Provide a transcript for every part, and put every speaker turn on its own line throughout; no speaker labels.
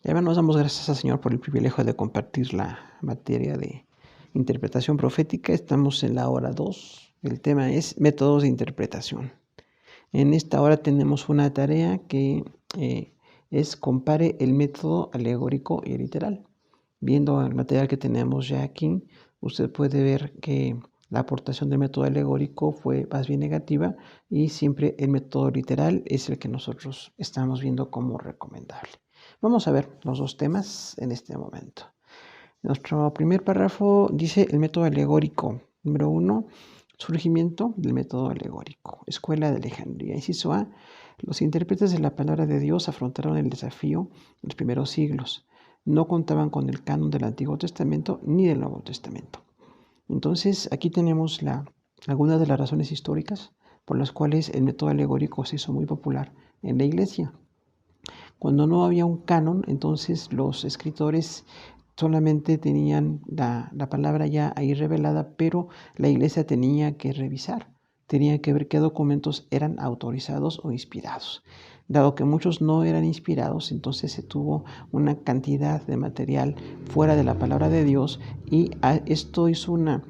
Hermanos, damos gracias al Señor por el privilegio de compartir la materia de interpretación profética. Estamos en la hora 2. El tema es métodos de interpretación. En esta hora tenemos una tarea que es compare el método alegórico y literal. Viendo el material que tenemos ya aquí, usted puede ver que la aportación del método alegórico fue más bien negativa y siempre el método literal es el que nosotros estamos viendo como recomendable. Vamos a ver los dos temas en este momento. Nuestro primer párrafo dice el método alegórico. Número 1, surgimiento del método alegórico. Escuela de Alejandría. Inciso A, los intérpretes de la palabra de Dios afrontaron el desafío en los primeros siglos. No contaban con el canon del Antiguo Testamento ni del Nuevo Testamento. Entonces, aquí tenemos algunas de las razones históricas por las cuales el método alegórico se hizo muy popular en la iglesia. Cuando no había un canon, entonces los escritores solamente tenían la palabra ya ahí revelada, pero la iglesia tenía que revisar, tenía que ver qué documentos eran autorizados o inspirados. Dado que muchos no eran inspirados, entonces se tuvo una cantidad de material fuera de la palabra de Dios y esto hizo una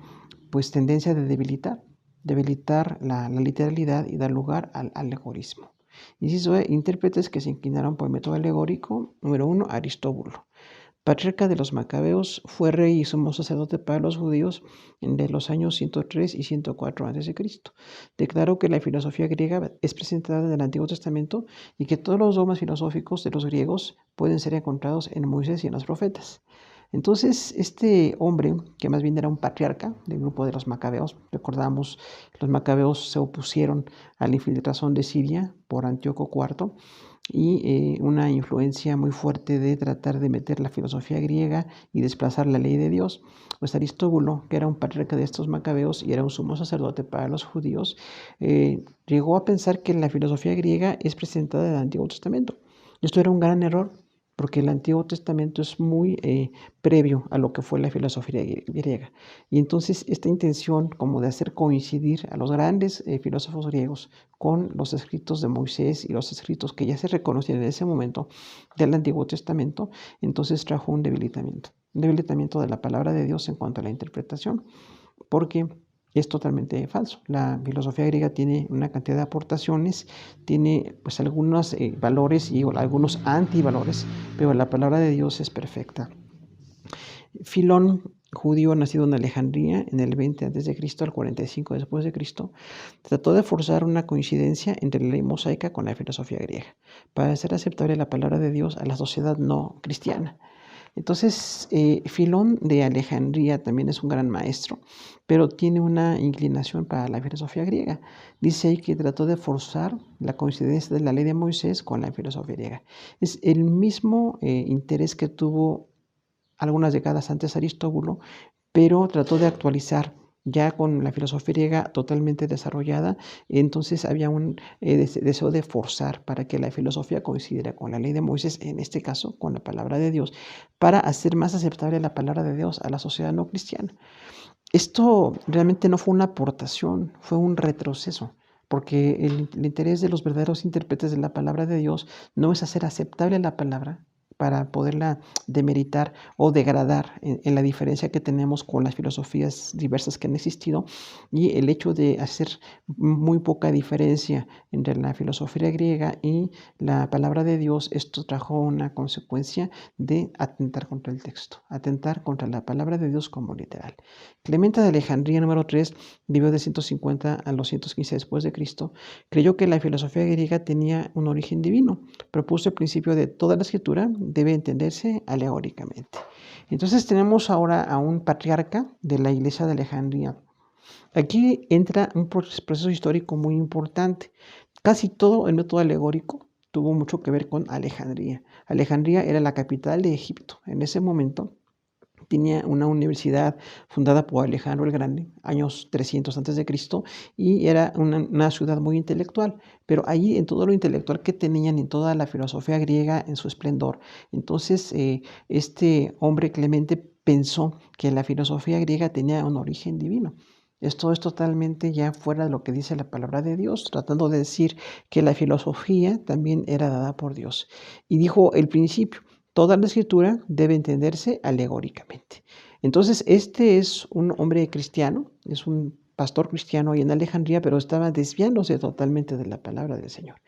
tendencia de debilitar la literalidad y dar lugar al alegorismo. Inciso E, intérpretes que se inclinaron por el método alegórico. Número 1, Aristóbulo. Patriarca de los Macabeos, fue rey y sumo sacerdote para los judíos de los años 103 y 104 a.C. Declaró que la filosofía griega es presentada en el Antiguo Testamento y que todos los dogmas filosóficos de los griegos pueden ser encontrados en Moisés y en los profetas. Entonces, este hombre, que más bien era un patriarca del grupo de los Macabeos, recordamos, los Macabeos se opusieron a la infiltración de Siria por Antíoco IV y una influencia muy fuerte de tratar de meter la filosofía griega y desplazar la ley de Dios. Pues Aristóbulo, que era un patriarca de estos Macabeos y era un sumo sacerdote para los judíos, llegó a pensar que la filosofía griega es presentada en el Antiguo Testamento. Esto era un gran error, porque el Antiguo Testamento es muy previo a lo que fue la filosofía griega. Y entonces esta intención como de hacer coincidir a los grandes filósofos griegos con los escritos de Moisés y los escritos que ya se reconocían en ese momento del Antiguo Testamento, entonces trajo un debilitamiento de la palabra de Dios en cuanto a la interpretación, porque es totalmente falso. La filosofía griega tiene una cantidad de aportaciones, tiene algunos valores y algunos antivalores, pero la palabra de Dios es perfecta. Filón, judío nacido en Alejandría en el 20 a.C. al 45 después de Cristo, trató de forzar una coincidencia entre la ley mosaica con la filosofía griega para hacer aceptable la palabra de Dios a la sociedad no cristiana. Entonces, Filón de Alejandría también es un gran maestro, pero tiene una inclinación para la filosofía griega. Dice ahí que trató de forzar la coincidencia de la ley de Moisés con la filosofía griega. Es el mismo interés que tuvo algunas décadas antes Aristóbulo, pero trató de actualizar ya con la filosofía griega totalmente desarrollada. Entonces había un deseo de forzar para que la filosofía coincidiera con la ley de Moisés, en este caso con la palabra de Dios, para hacer más aceptable la palabra de Dios a la sociedad no cristiana. Esto realmente no fue una aportación, fue un retroceso, porque el interés de los verdaderos intérpretes de la palabra de Dios no es hacer aceptable la palabra para poderla demeritar o degradar en la diferencia que tenemos con las filosofías diversas que han existido, y el hecho de hacer muy poca diferencia entre la filosofía griega y la palabra de Dios, esto trajo una consecuencia de atentar contra el texto, atentar contra la palabra de Dios como literal. Clemente de Alejandría, número 3, vivió de 150 a los 115 después de Cristo. Creyó que la filosofía griega tenía un origen divino. Propuso el principio de toda la escritura debe entenderse alegóricamente. Entonces tenemos ahora a un patriarca de la iglesia de Alejandría. Aquí entra un proceso histórico muy importante. Casi todo el método alegórico tuvo mucho que ver con Alejandría. Alejandría era la capital de Egipto. En ese momento tenía una universidad fundada por Alejandro el Grande, años 300 a.C., y era una ciudad muy intelectual, pero allí en todo lo intelectual que tenían, en toda la filosofía griega en su esplendor. Entonces, este hombre Clemente pensó que la filosofía griega tenía un origen divino. Esto es totalmente ya fuera de lo que dice la palabra de Dios, tratando de decir que la filosofía también era dada por Dios. Y dijo el principio, Toda la escritura debe entenderse alegóricamente. Entonces, este es un hombre cristiano, es un pastor cristiano ahí en Alejandría, pero estaba desviándose totalmente de la palabra del Señor.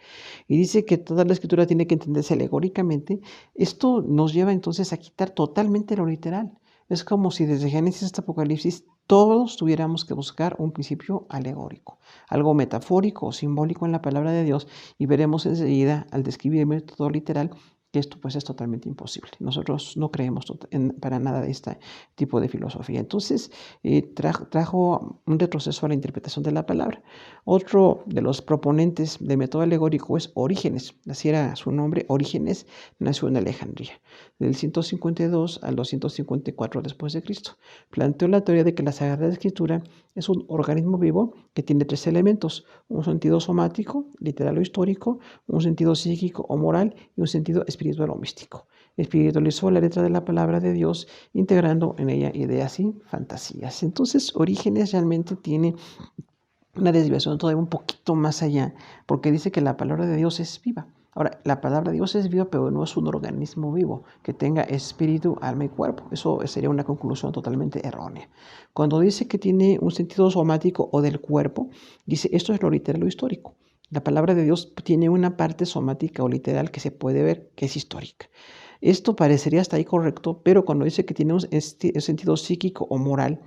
Y dice que toda la escritura tiene que entenderse alegóricamente. Esto nos lleva entonces a quitar totalmente lo literal. Es como si desde Génesis hasta Apocalipsis todos tuviéramos que buscar un principio alegórico, algo metafórico o simbólico en la palabra de Dios, y veremos enseguida al describir el método literal que esto pues es totalmente imposible. Nosotros no creemos para nada de este tipo de filosofía. Entonces trajo un retroceso a la interpretación de la palabra. Otro de los proponentes del método alegórico es Orígenes. Así era su nombre. Orígenes nació en Alejandría, del 152 al 254 después de Cristo. Planteó la teoría de que la Sagrada Escritura es un organismo vivo que tiene tres elementos: un sentido somático, literal o histórico, un sentido psíquico o moral y un sentido espiritual o místico. Espiritualizó la letra de la palabra de Dios, integrando en ella ideas y fantasías. Entonces, Orígenes realmente tiene una desviación todavía un poquito más allá, porque dice que la palabra de Dios es viva. Ahora, la palabra de Dios es viva, pero no es un organismo vivo que tenga espíritu, alma y cuerpo. Eso sería una conclusión totalmente errónea. Cuando dice que tiene un sentido somático o del cuerpo, dice esto es lo literal o histórico. La palabra de Dios tiene una parte somática o literal que se puede ver, que es histórica. Esto parecería hasta ahí correcto, pero cuando dice que tiene un sentido psíquico o moral,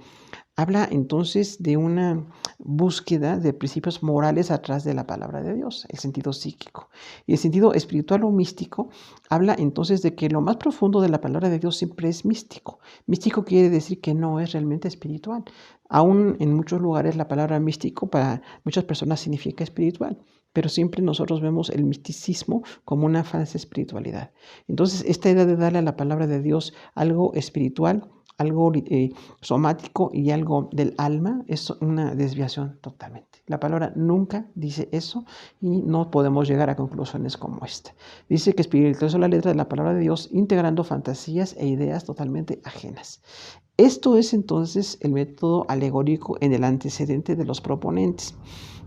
habla entonces de una búsqueda de principios morales atrás de la palabra de Dios, el sentido psíquico. Y el sentido espiritual o místico habla entonces de que lo más profundo de la palabra de Dios siempre es místico. Místico quiere decir que no es realmente espiritual. Aún en muchos lugares la palabra místico para muchas personas significa espiritual, pero siempre nosotros vemos el misticismo como una falsa espiritualidad. Entonces, esta idea de darle a la palabra de Dios algo espiritual, algo somático y algo del alma es una desviación totalmente. La palabra nunca dice eso y no podemos llegar a conclusiones como esta. Dice que espiritualizó la letra de la palabra de Dios integrando fantasías e ideas totalmente ajenas. Esto es entonces el método alegórico en el antecedente de los proponentes.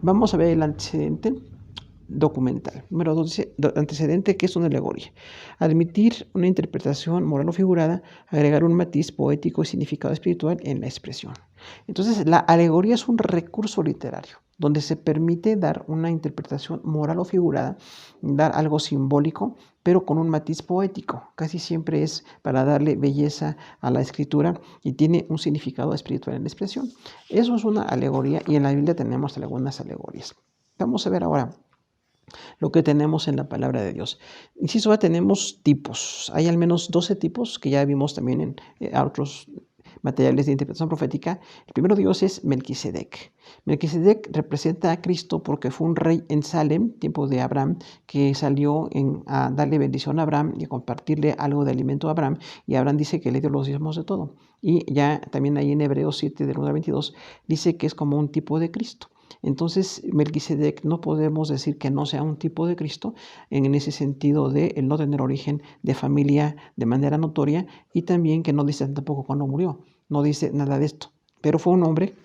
Vamos a ver el antecedente documental. Número 12, antecedente, que es una alegoría. Admitir una interpretación moral o figurada, agregar un matiz poético y significado espiritual en la expresión. Entonces, la alegoría es un recurso literario donde se permite dar una interpretación moral o figurada, dar algo simbólico, pero con un matiz poético. Casi siempre es para darle belleza a la escritura y tiene un significado espiritual en la expresión. Eso es una alegoría y en la Biblia tenemos algunas alegorías. Vamos a ver ahora lo que tenemos en la palabra de Dios. Inciso A, tenemos tipos. Hay al menos 12 tipos que ya vimos también en otros materiales de interpretación profética. El primero Dios es Melquisedec. Melquisedec representa a Cristo porque fue un rey en Salem, tiempo de Abraham, que salió a darle bendición a Abraham y a compartirle algo de alimento a Abraham, y Abraham dice que le dio los diezmos de todo. Y ya también ahí en Hebreos 7, del 1 al 22, dice que es como un tipo de Cristo. Entonces, Melquisedec no podemos decir que no sea un tipo de Cristo en ese sentido de el no tener origen de familia de manera notoria, y también que no dice tampoco cuándo murió, no dice nada de esto, pero fue un hombre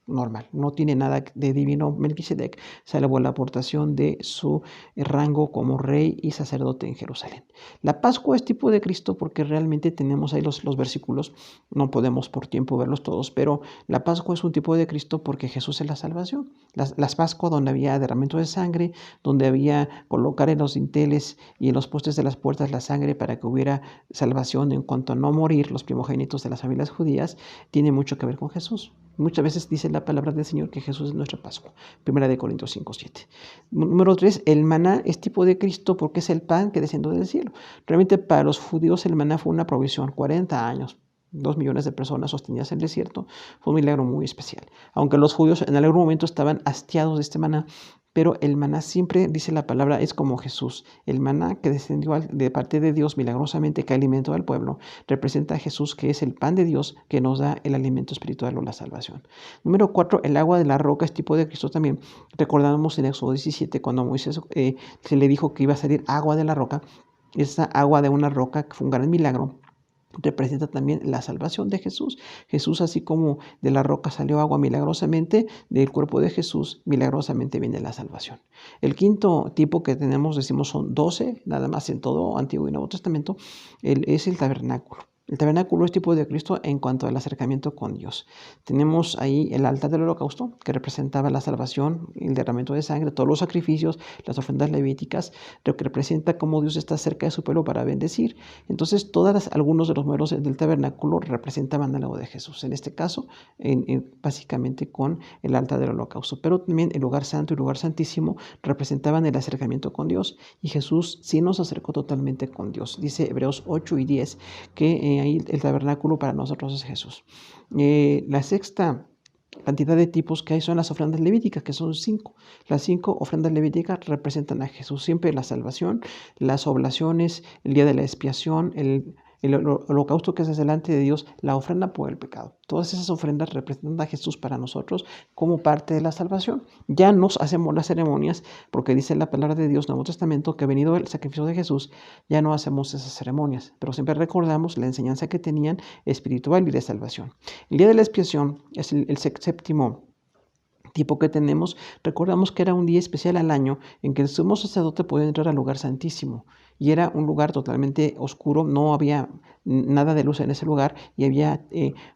normal, no tiene nada de divino Melquisedec, salvo la aportación de su rango como rey y sacerdote en Jerusalén. La Pascua es tipo de Cristo porque realmente tenemos ahí los versículos, no podemos por tiempo verlos todos, pero la Pascua es un tipo de Cristo porque Jesús es la salvación. Las Pascuas donde había derramamiento de sangre, donde había colocar en los dinteles y en los postes de las puertas la sangre para que hubiera salvación en cuanto a no morir los primogénitos de las familias judías, tiene mucho que ver con Jesús. Muchas veces dice la palabra del Señor que Jesús es nuestra Pascua. 1 Corintios 5:7. Número 3, el maná es tipo de Cristo porque es el pan que descendió del cielo. Realmente para los judíos el maná fue una provisión, 40 años. 2 millones de personas sostenidas en el desierto, fue un milagro muy especial. Aunque los judíos en algún momento estaban hastiados de este maná, pero el maná siempre, dice la palabra, es como Jesús. El maná que descendió de parte de Dios milagrosamente, que alimentó al pueblo, representa a Jesús, que es el pan de Dios que nos da el alimento espiritual o la salvación. Número 4, el agua de la roca es tipo de Cristo también. Recordamos en Éxodo 17 cuando a Moisés se le dijo que iba a salir agua de la roca. Esa agua de una roca que fue un gran milagro. representa también la salvación de Jesús. Jesús, así como de la roca salió agua milagrosamente, del cuerpo de Jesús milagrosamente viene la salvación. El quinto tipo que tenemos, decimos, son 12, nada más en todo Antiguo y Nuevo Testamento, es el tabernáculo. El tabernáculo es tipo de Cristo en cuanto al acercamiento con Dios. Tenemos ahí el altar del holocausto, que representaba la salvación, el derramamiento de sangre, todos los sacrificios, las ofrendas levíticas, lo que representa cómo Dios está cerca de su pueblo para bendecir. Entonces, algunos de los modelos del tabernáculo representaban algo de Jesús. En este caso, básicamente con el altar del holocausto. Pero también el lugar santo y el lugar santísimo representaban el acercamiento con Dios. Y Jesús sí nos acercó totalmente con Dios. Dice Hebreos 8 y 10 que ahí el tabernáculo para nosotros es Jesús. La sexta cantidad de tipos que hay son las ofrendas levíticas, que son 5. Las 5 ofrendas levíticas representan a Jesús, siempre la salvación, las oblaciones, el día de la expiación, el holocausto que se hace delante de Dios, la ofrenda por el pecado. Todas esas ofrendas representan a Jesús para nosotros como parte de la salvación. Ya nos hacemos las ceremonias, porque dice la palabra de Dios en el Nuevo Testamento que venido el sacrificio de Jesús, ya no hacemos esas ceremonias, pero siempre recordamos la enseñanza que tenían espiritual y de salvación. El día de la expiación es el séptimo tipo que tenemos. Recordamos que era un día especial al año en que el sumo sacerdote podía entrar al lugar santísimo y era un lugar totalmente oscuro, no había nada de luz en ese lugar y había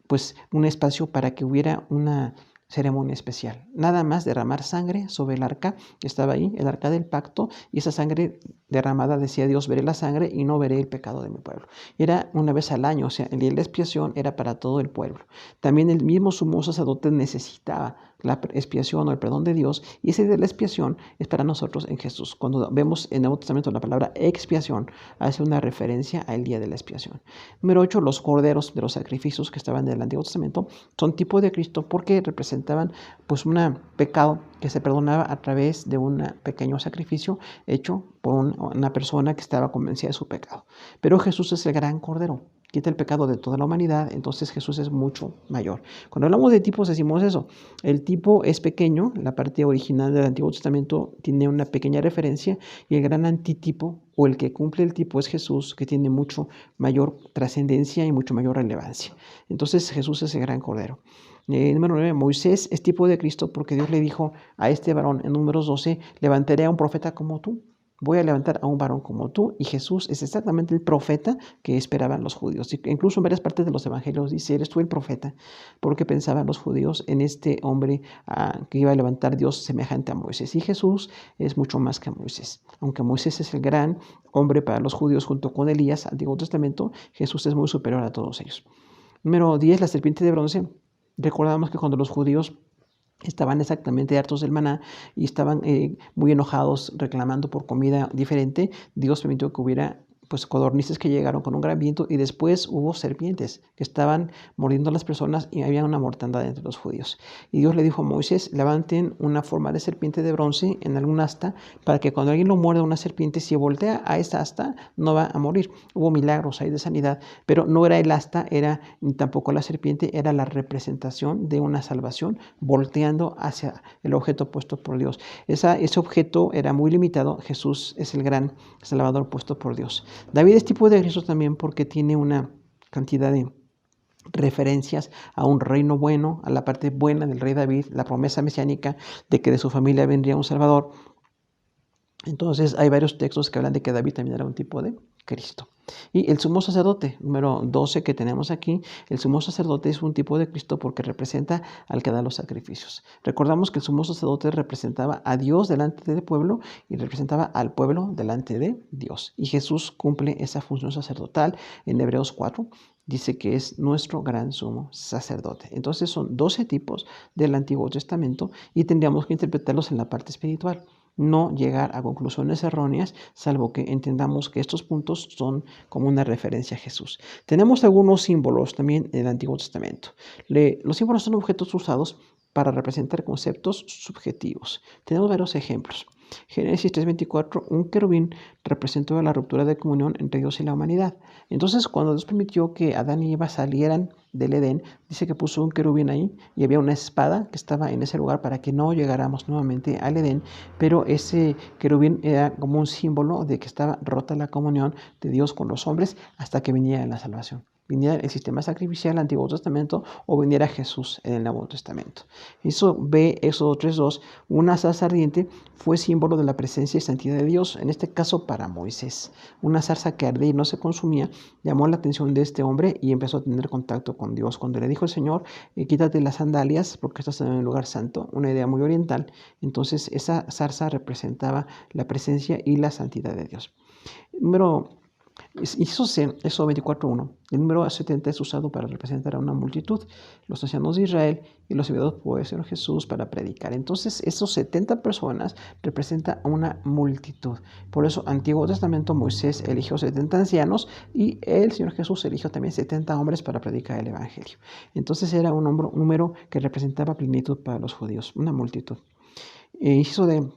pues un espacio para que hubiera una ceremonia especial. Nada más derramar sangre sobre el arca, estaba ahí, el arca del pacto, y esa sangre derramada decía Dios, veré la sangre y no veré el pecado de mi pueblo. Era una vez al año, o sea, el día de la expiación era para todo el pueblo. También el mismo sumo sacerdote necesitaba la expiación o el perdón de Dios, y ese día de la expiación es para nosotros en Jesús. Cuando vemos en el Nuevo Testamento la palabra expiación, hace una referencia al día de la expiación. Número 8, los corderos de los sacrificios que estaban en el Antiguo Testamento son tipo de Cristo porque representaban pues un pecado que se perdonaba a través de un pequeño sacrificio hecho por una persona que estaba convencida de su pecado. Pero Jesús es el gran cordero, quita el pecado de toda la humanidad, entonces Jesús es mucho mayor. Cuando hablamos de tipos decimos eso, el tipo es pequeño, la parte original del Antiguo Testamento tiene una pequeña referencia y el gran antitipo o el que cumple el tipo es Jesús, que tiene mucho mayor trascendencia y mucho mayor relevancia. Entonces Jesús es el gran cordero. Número 9, Moisés es tipo de Cristo porque Dios le dijo a este varón en Números 12, levantaré a un profeta como tú. Voy a levantar a un varón como tú, y Jesús es exactamente el profeta que esperaban los judíos. Incluso en varias partes de los evangelios dice, eres tú el profeta, porque pensaban los judíos en este hombre que iba a levantar Dios semejante a Moisés. Y Jesús es mucho más que Moisés. Aunque Moisés es el gran hombre para los judíos junto con Elías, Antiguo Testamento, Jesús es muy superior a todos ellos. Número 10, la serpiente de bronce. Recordamos que cuando los judíos estaban exactamente hartos del maná y estaban muy enojados reclamando por comida diferente, Dios permitió que hubiera pues codornices que llegaron con un gran viento y después hubo serpientes que estaban mordiendo a las personas y había una mortandad entre los judíos. Y Dios le dijo a Moisés, levanten una forma de serpiente de bronce en algún asta para que cuando alguien lo muerda una serpiente, si voltea a esa asta no va a morir. Hubo milagros ahí de sanidad, pero no era el asta, era tampoco la serpiente, era la representación de una salvación volteando hacia el objeto puesto por Dios. Ese objeto era muy limitado. Jesús es el gran Salvador puesto por Dios. David es tipo de Cristo también porque tiene una cantidad de referencias a un reino bueno, a la parte buena del rey David, la promesa mesiánica de que de su familia vendría un Salvador. Entonces hay varios textos que hablan de que David también era un tipo de Cristo. Y el sumo sacerdote, número 12 que tenemos aquí, el sumo sacerdote es un tipo de Cristo porque representa al que da los sacrificios. Recordamos que el sumo sacerdote representaba a Dios delante del pueblo y representaba al pueblo delante de Dios. Y Jesús cumple esa función sacerdotal en Hebreos 4. Dice que es nuestro gran sumo sacerdote. Entonces son 12 tipos del Antiguo Testamento y tendríamos que interpretarlos en la parte espiritual. No llegar a conclusiones erróneas, salvo que entendamos que estos puntos son como una referencia a Jesús. Tenemos algunos símbolos también en el Antiguo Testamento. Los símbolos son objetos usados para representar conceptos subjetivos. Tenemos varios ejemplos. Génesis 3:24, un querubín representó la ruptura de comunión entre Dios y la humanidad. Entonces, cuando Dios permitió que Adán y Eva salieran del Edén, dice que puso un querubín ahí y había una espada que estaba en ese lugar para que no llegáramos nuevamente al Edén, pero ese querubín era como un símbolo de que estaba rota la comunión de Dios con los hombres hasta que viniera la salvación. viniera el sistema sacrificial del Antiguo Testamento o viniera Jesús en el Nuevo Testamento. Eso ve Éxodo 3:2, una zarza ardiente fue símbolo de la presencia y santidad de Dios, en este caso para Moisés. Una zarza que ardía y no se consumía llamó la atención de este hombre y empezó a tener contacto con Dios. Cuando le dijo el Señor, quítate las sandalias porque estás en un lugar santo, una idea muy oriental, entonces esa zarza representaba la presencia y la santidad de Dios. Eso 24:1. El número 70 es usado para representar a una multitud, los ancianos de Israel y los enviados por el Señor Jesús para predicar. Entonces, esos 70 personas representan a una multitud. Por eso, Antiguo Testamento, Moisés eligió 70 ancianos y el Señor Jesús eligió también 70 hombres para predicar el Evangelio. Entonces, era un número que representaba plenitud para los judíos, una multitud. Inciso de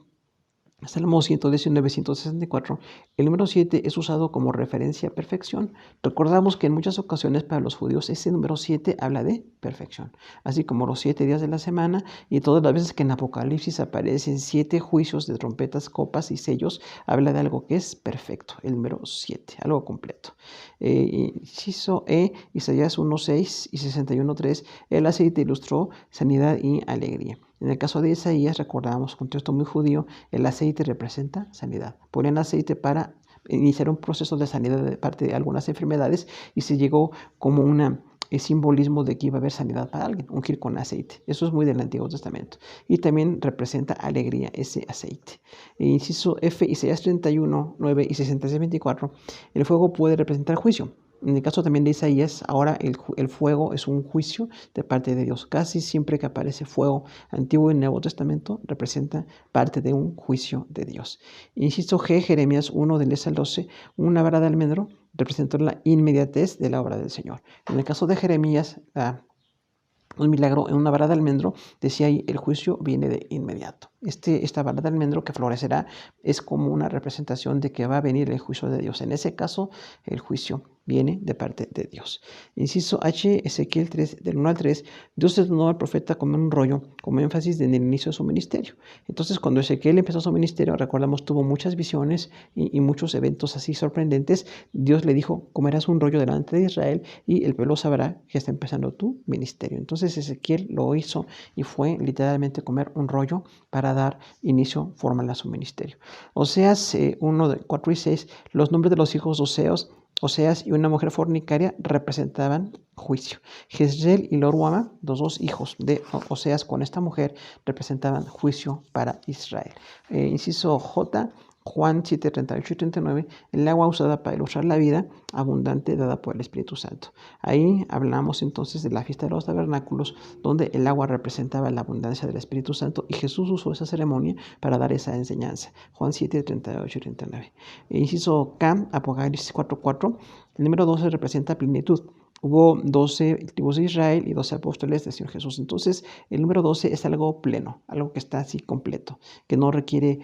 Salmo 119, 164, el número 7 es usado como referencia a perfección. Recordamos que en muchas ocasiones para los judíos ese número 7 habla de perfección, así como los 7 días de la semana y todas las veces que en Apocalipsis aparecen 7 juicios de trompetas, copas y sellos, habla de algo que es perfecto, el número 7, algo completo. Inciso E, Isaías 1:6 y 61:3, el aceite ilustró sanidad y alegría. En el caso de Isaías, recordamos, contexto muy judío, el aceite representa sanidad. Ponen aceite para iniciar un proceso de sanidad de parte de algunas enfermedades y se llegó como un simbolismo de que iba a haber sanidad para alguien, ungir con aceite. Eso es muy del Antiguo Testamento. Y también representa alegría ese aceite. Inciso F, Isaías 31:9 y 66:24, el fuego puede representar juicio. En el caso también de Isaías, ahora el fuego es un juicio de parte de Dios. Casi siempre que aparece fuego, Antiguo y Nuevo Testamento, representa parte de un juicio de Dios. Inciso G, Jeremías 1, del 10 al 12, una vara de almendro representó la inmediatez de la obra del Señor. En el caso de Jeremías, un milagro en una vara de almendro, decía ahí, el juicio viene de inmediato. Esta vara de almendro que florecerá es como una representación de que va a venir el juicio de Dios. En ese caso, el juicio viene de parte de Dios. Inciso H, Ezequiel 3, del 1 al 3, Dios desnudó al profeta como un rollo, como énfasis en el inicio de su ministerio. Entonces, cuando Ezequiel empezó su ministerio, recordamos, tuvo muchas visiones y muchos eventos así sorprendentes. Dios le dijo, comerás un rollo delante de Israel y el pueblo sabrá que está empezando tu ministerio. Entonces, Ezequiel lo hizo y fue literalmente comer un rollo para dar inicio formal a su ministerio. Oseas 1, 4 y 6, los nombres de los hijos de Oseas y una mujer fornicaria representaban juicio. Jezreel y Loruama, los dos hijos de Oseas con esta mujer, representaban juicio para Israel. Inciso J, Juan 7, 38 y 39, el agua usada para ilustrar la vida abundante dada por el Espíritu Santo. Ahí hablamos entonces de la fiesta de los tabernáculos, donde el agua representaba la abundancia del Espíritu Santo y Jesús usó esa ceremonia para dar esa enseñanza. Juan 7, 38 y 39. Inciso K, Apocalipsis 4:4, el número 12 representa plenitud. Hubo 12 tribus de Israel y 12 apóstoles del Señor Jesús. Entonces, el número 12 es algo pleno, algo que está así completo, que no requiere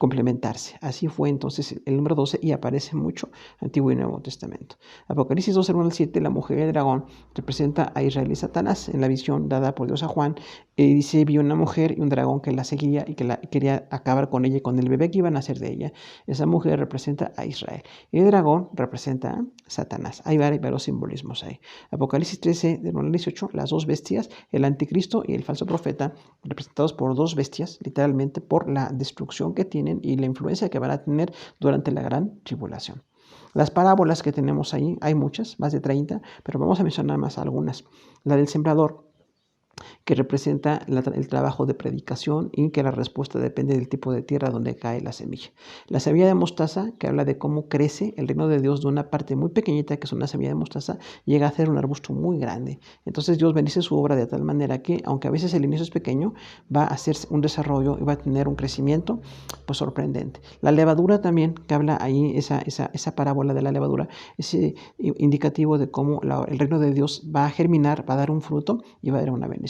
complementarse. Así fue entonces el número 12 y aparece mucho Antiguo y Nuevo Testamento. Apocalipsis 2, 1 al 7, la mujer y el dragón representa a Israel y Satanás en la visión dada por Dios a Juan. Dice, vio una mujer y un dragón que la seguía y que quería acabar con ella y con el bebé que iba a nacer de ella. Esa mujer representa a Israel y el dragón representa a Satanás. Hay varios simbolismos ahí. Apocalipsis 13, del 1 al 18, las dos bestias, el anticristo y el falso profeta, representados por dos bestias, literalmente por la destrucción que tienen y la influencia que van a tener durante la gran tribulación. Las parábolas que tenemos ahí, hay muchas, más de 30, pero vamos a mencionar más algunas. La del sembrador, que representa el trabajo de predicación y que la respuesta depende del tipo de tierra donde cae la semilla. La semilla de mostaza, que habla de cómo crece el reino de Dios de una parte muy pequeñita, que es una semilla de mostaza, llega a ser un arbusto muy grande. Entonces Dios bendice su obra de tal manera que, aunque a veces el inicio es pequeño, va a hacer un desarrollo y va a tener un crecimiento pues sorprendente. La levadura también, que habla ahí, esa parábola de la levadura, es indicativo de cómo el reino de Dios va a germinar, va a dar un fruto y va a dar una bendición.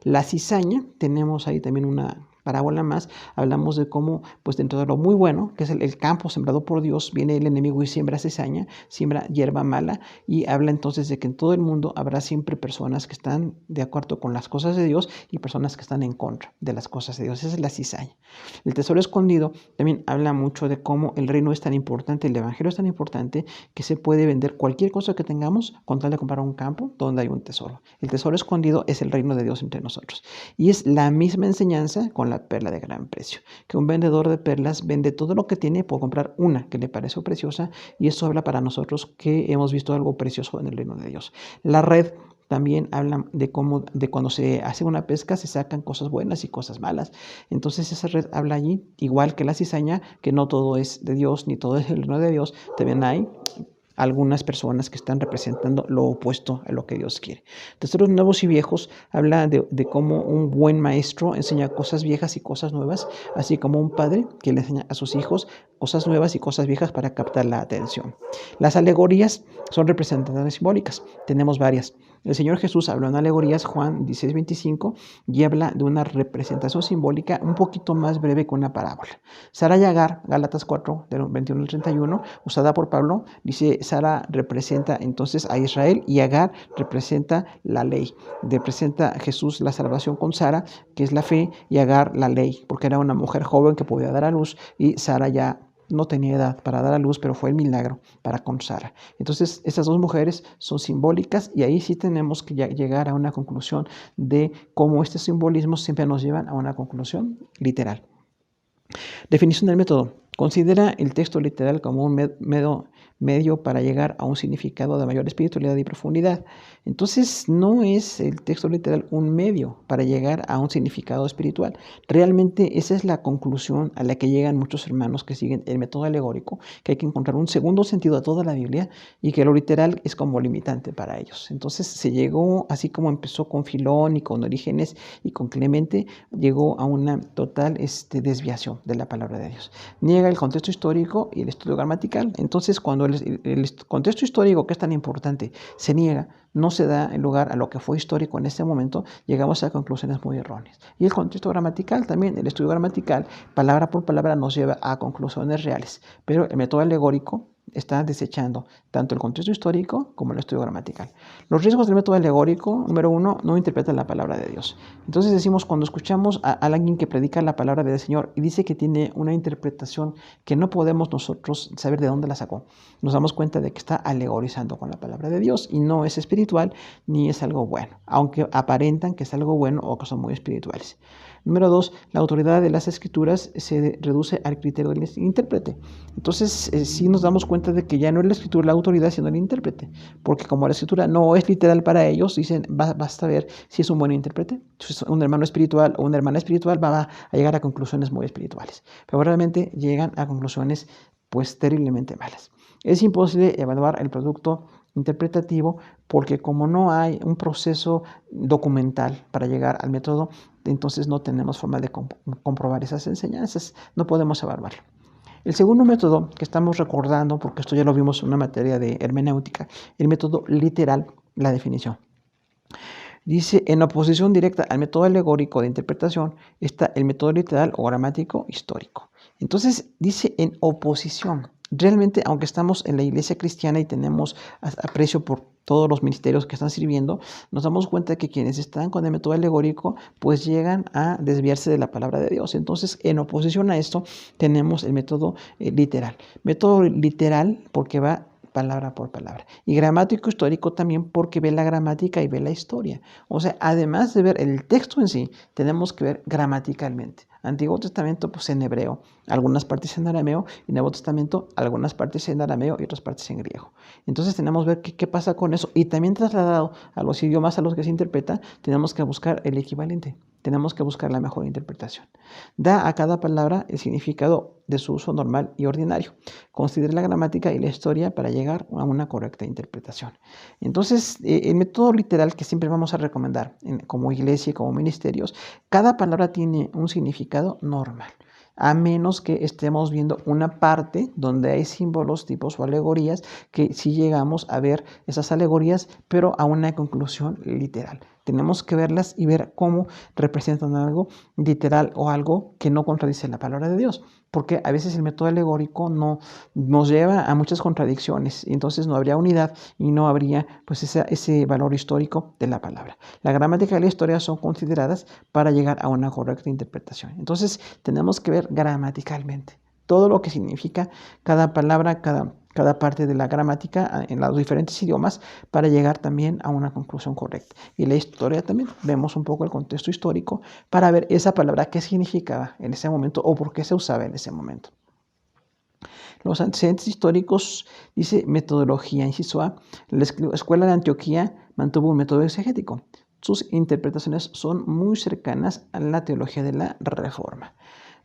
La cizaña, tenemos ahí también una parábola más, hablamos de cómo, pues dentro de lo muy bueno, que es el campo sembrado por Dios, viene el enemigo y siembra cizaña, siembra hierba mala, y habla entonces de que en todo el mundo habrá siempre personas que están de acuerdo con las cosas de Dios y personas que están en contra de las cosas de Dios. Esa es la cizaña. El tesoro escondido también habla mucho de cómo el reino es tan importante, el evangelio es tan importante, que se puede vender cualquier cosa que tengamos con tal de comprar un campo donde hay un tesoro. El tesoro escondido es el reino de Dios entre nosotros. Y es la misma enseñanza con la perla de gran precio, que un vendedor de perlas vende todo lo que tiene por comprar una que le pareció preciosa, y eso habla para nosotros que hemos visto algo precioso en el reino de Dios. La red también habla de cómo de cuando se hace una pesca se sacan cosas buenas y cosas malas. Entonces esa red habla allí, igual que la cizaña, que no todo es de Dios ni todo es el reino de Dios. También hay algunas personas que están representando lo opuesto a lo que Dios quiere. Tesoros nuevos y viejos habla de cómo un buen maestro enseña cosas viejas y cosas nuevas, así como un padre que le enseña a sus hijos cosas nuevas y cosas viejas para captar la atención. Las alegorías son representaciones simbólicas. Tenemos varias. El Señor Jesús habló en alegorías, Juan 16:25, y habla de una representación simbólica un poquito más breve que una parábola. Sara y Agar, Gálatas 4, del 21 al 31, usada por Pablo, dice Sara representa entonces a Israel y Agar representa la ley. Representa a Jesús la salvación con Sara, que es la fe, y Agar la ley, porque era una mujer joven que podía dar a luz, y Sara ya no tenía edad para dar a luz, pero fue el milagro para con Sara. Entonces, estas dos mujeres son simbólicas, y ahí sí tenemos que llegar a una conclusión de cómo estos simbolismos siempre nos llevan a una conclusión literal. Definición del método. Considera el texto literal como un medio para llegar a un significado de mayor espiritualidad y profundidad. Entonces, no es el texto literal un medio para llegar a un significado espiritual. Realmente esa es la conclusión a la que llegan muchos hermanos que siguen el método alegórico, que hay que encontrar un segundo sentido a toda la Biblia y que lo literal es como limitante para ellos. Entonces se llegó, así como empezó con Filón y con Orígenes y con Clemente, llegó a una total desviación de la palabra de Dios. Niega el contexto histórico y el estudio gramatical. Entonces, cuando el contexto histórico, que es tan importante, se niega, no se da el lugar a lo que fue histórico en ese momento, llegamos a conclusiones muy erróneas. Y el contexto gramatical también, el estudio gramatical, palabra por palabra, nos lleva a conclusiones reales. Pero el método alegórico está desechando tanto el contexto histórico como el estudio gramatical. Los riesgos del método alegórico: número 1, no interpreta la palabra de Dios. Entonces decimos, cuando escuchamos a alguien que predica la palabra del Señor y dice que tiene una interpretación que no podemos nosotros saber de dónde la sacó, nos damos cuenta de que está alegorizando con la palabra de Dios y no es espiritual ni es algo bueno, aunque aparentan que es algo bueno o que son muy espirituales. Número 2, la autoridad de las escrituras se reduce al criterio del intérprete. Entonces, sí nos damos cuenta de que ya no es la escritura la autoridad, sino el intérprete, porque como la escritura no es literal para ellos, dicen, basta ver si es un buen intérprete. Entonces, un hermano espiritual o una hermana espiritual va a llegar a conclusiones muy espirituales, pero realmente llegan a conclusiones pues terriblemente malas. Es imposible evaluar el producto interpretativo porque como no hay un proceso documental para llegar al método, entonces no tenemos forma de comprobar esas enseñanzas, no podemos evaluarlo. El segundo método que estamos recordando, porque esto ya lo vimos en una materia de hermenéutica, el método literal, la definición. Dice, en oposición directa al método alegórico de interpretación está el método literal o gramático histórico. Entonces dice en oposición. Realmente, aunque estamos en la iglesia cristiana y tenemos aprecio por todos los ministerios que están sirviendo, nos damos cuenta que quienes están con el método alegórico pues llegan a desviarse de la palabra de Dios. Entonces, en oposición a esto, tenemos el método literal. Método literal porque va palabra por palabra. Y gramático histórico también porque ve la gramática y ve la historia. O sea, además de ver el texto en sí, tenemos que ver gramaticalmente. Antiguo Testamento, pues en hebreo, algunas partes en arameo, y Nuevo Testamento, algunas partes en arameo y otras partes en griego. Entonces tenemos que ver qué pasa con eso. Y también trasladado a los idiomas a los que se interpreta, tenemos que buscar el equivalente. Tenemos que buscar la mejor interpretación. Da a cada palabra el significado de su uso normal y ordinario. Considera la gramática y la historia para llegar a una correcta interpretación. Entonces, el método literal que siempre vamos a recomendar como iglesia y como ministerios, cada palabra tiene un significado normal. a menos que estemos viendo una parte donde hay símbolos, tipos o alegorías, que sí llegamos a ver esas alegorías, pero a una conclusión literal. Tenemos que verlas y ver cómo representan algo literal o algo que no contradice la palabra de Dios, porque a veces el método alegórico no nos lleva a muchas contradicciones, y entonces no habría unidad y no habría pues ese valor histórico de la palabra. La gramática y la historia son consideradas para llegar a una correcta interpretación. Entonces tenemos que ver gramaticalmente todo lo que significa cada palabra, cada parte de la gramática en los diferentes idiomas para llegar también a una conclusión correcta. Y la historia también, vemos un poco el contexto histórico para ver esa palabra qué significaba en ese momento o por qué se usaba en ese momento. Los antecedentes históricos, dice metodología, inciso A, la escuela de Antioquía mantuvo un método exegético. Sus interpretaciones son muy cercanas a la teología de la Reforma.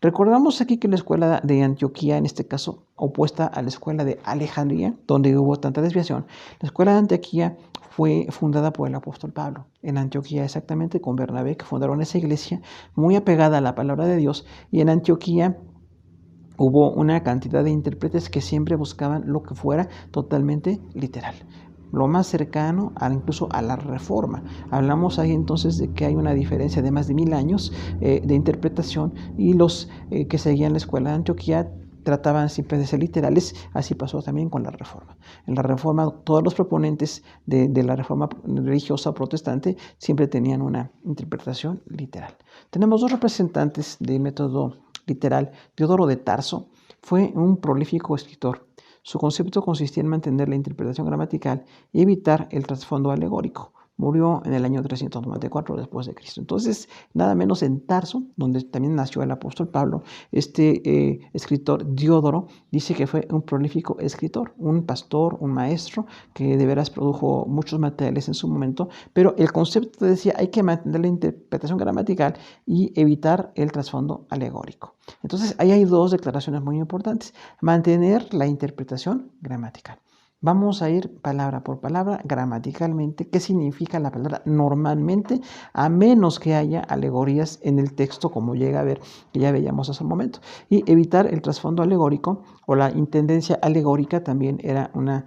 Recordamos aquí que la escuela de Antioquía, en este caso opuesta a la escuela de Alejandría, donde hubo tanta desviación, la escuela de Antioquía fue fundada por el apóstol Pablo. En Antioquía exactamente con Bernabé, que fundaron esa iglesia muy apegada a la palabra de Dios, y en Antioquía hubo una cantidad de intérpretes que siempre buscaban lo que fuera totalmente literal, lo más cercano incluso a la Reforma. Hablamos ahí entonces de que hay una diferencia de más de 1000 años de interpretación, y los que seguían la escuela de Antioquía trataban siempre de ser literales. Así pasó también con la Reforma. En la Reforma, todos los proponentes de la Reforma religiosa protestante siempre tenían una interpretación literal. Tenemos dos representantes del método literal. Teodoro de Tarso fue un prolífico escritor. Su concepto consistía en mantener la interpretación gramatical y evitar el trasfondo alegórico. Murió en el año 394 después de Cristo. Entonces, nada menos en Tarso, donde también nació el apóstol Pablo, este escritor Diodoro dice que fue un prolífico escritor, un pastor, un maestro, que de veras produjo muchos materiales en su momento, pero el concepto decía hay que mantener la interpretación gramatical y evitar el trasfondo alegórico. Entonces, ahí hay dos declaraciones muy importantes. Mantener la interpretación gramatical. Vamos a ir palabra por palabra gramaticalmente. ¿Qué significa la palabra normalmente? A menos que haya alegorías en el texto, como llega a ver, que ya veíamos hace un momento. Y evitar el trasfondo alegórico o la intendencia alegórica también era una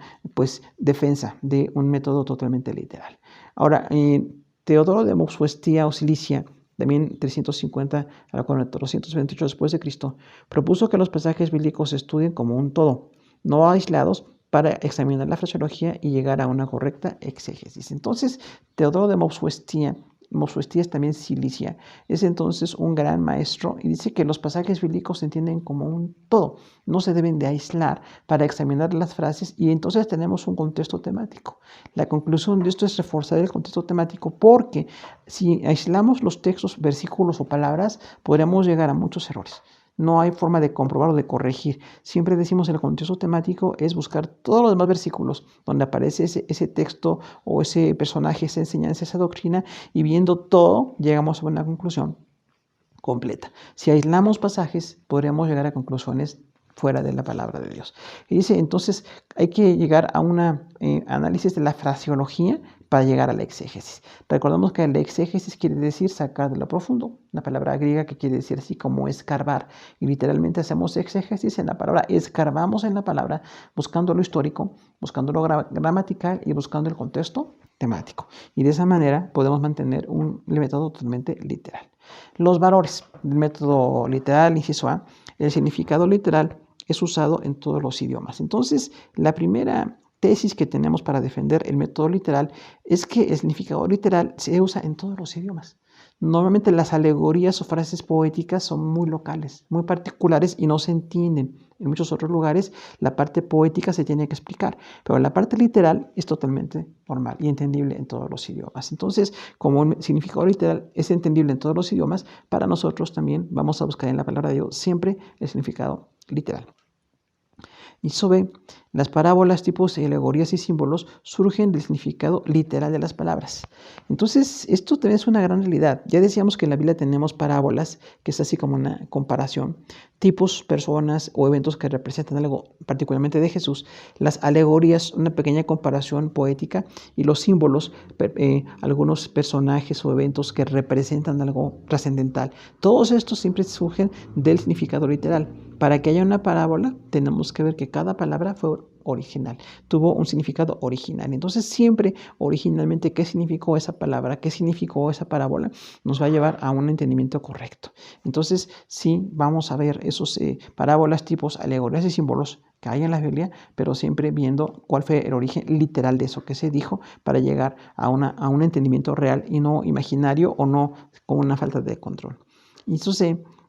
defensa de un método totalmente literal. Ahora, Teodoro de Mopsuestia o Cilicia, también 350 a 428 después de Cristo, propuso que los pasajes bíblicos se estudien como un todo, no aislados, para examinar la fraseología y llegar a una correcta exégesis. Entonces, Teodoro de Mopsuestia es también Cilicia, es entonces un gran maestro y dice que los pasajes bíblicos se entienden como un todo, no se deben de aislar para examinar las frases, y entonces tenemos un contexto temático. La conclusión de esto es reforzar el contexto temático, porque si aislamos los textos, versículos o palabras, podríamos llegar a muchos errores. No hay forma de comprobar o de corregir. Siempre decimos el contexto temático es buscar todos los demás versículos donde aparece ese texto o ese personaje, esa enseñanza, esa doctrina, y viendo todo llegamos a una conclusión completa. Si aislamos pasajes, podríamos llegar a conclusiones fuera de la palabra de Dios. Y dice, entonces hay que llegar a un análisis de la fraseología para llegar a la exégesis. Recordemos que la exégesis quiere decir sacar de lo profundo, una palabra griega que quiere decir así como escarbar, y literalmente hacemos exégesis en la palabra, escarbamos en la palabra buscando lo histórico, buscando lo gramatical y buscando el contexto temático. Y de esa manera podemos mantener un método totalmente literal. Los valores del método literal, inciso A, el significado literal es usado en todos los idiomas. Entonces, la primera tesis que tenemos para defender el método literal es que el significado literal se usa en todos los idiomas. Normalmente las alegorías o frases poéticas son muy locales, muy particulares y no se entienden. En muchos otros lugares la parte poética se tiene que explicar, pero la parte literal es totalmente normal y entendible en todos los idiomas. Entonces, como el significado literal es entendible en todos los idiomas, para nosotros también vamos a buscar en la palabra de Dios siempre el significado literal. Y sobre Las parábolas, tipos, alegorías y símbolos surgen del significado literal de las palabras. Entonces, esto también es una gran realidad. Ya decíamos que en la Biblia tenemos parábolas, que es así como una comparación, tipos, personas o eventos que representan algo particularmente de Jesús. Las alegorías, una pequeña comparación poética, y los símbolos, algunos personajes o eventos que representan algo trascendental. Todos estos siempre surgen del significado literal. Para que haya una parábola, tenemos que ver que cada palabra fue original, tuvo un significado original. Entonces, siempre originalmente, ¿qué significó esa palabra? ¿Qué significó esa parábola? Nos va a llevar a un entendimiento correcto. Entonces, sí, vamos a ver esos parábolas, tipos, alegorías y símbolos que hay en la Biblia, pero siempre viendo cuál fue el origen literal de eso que se dijo para llegar a un entendimiento real y no imaginario o no con una falta de control. Y eso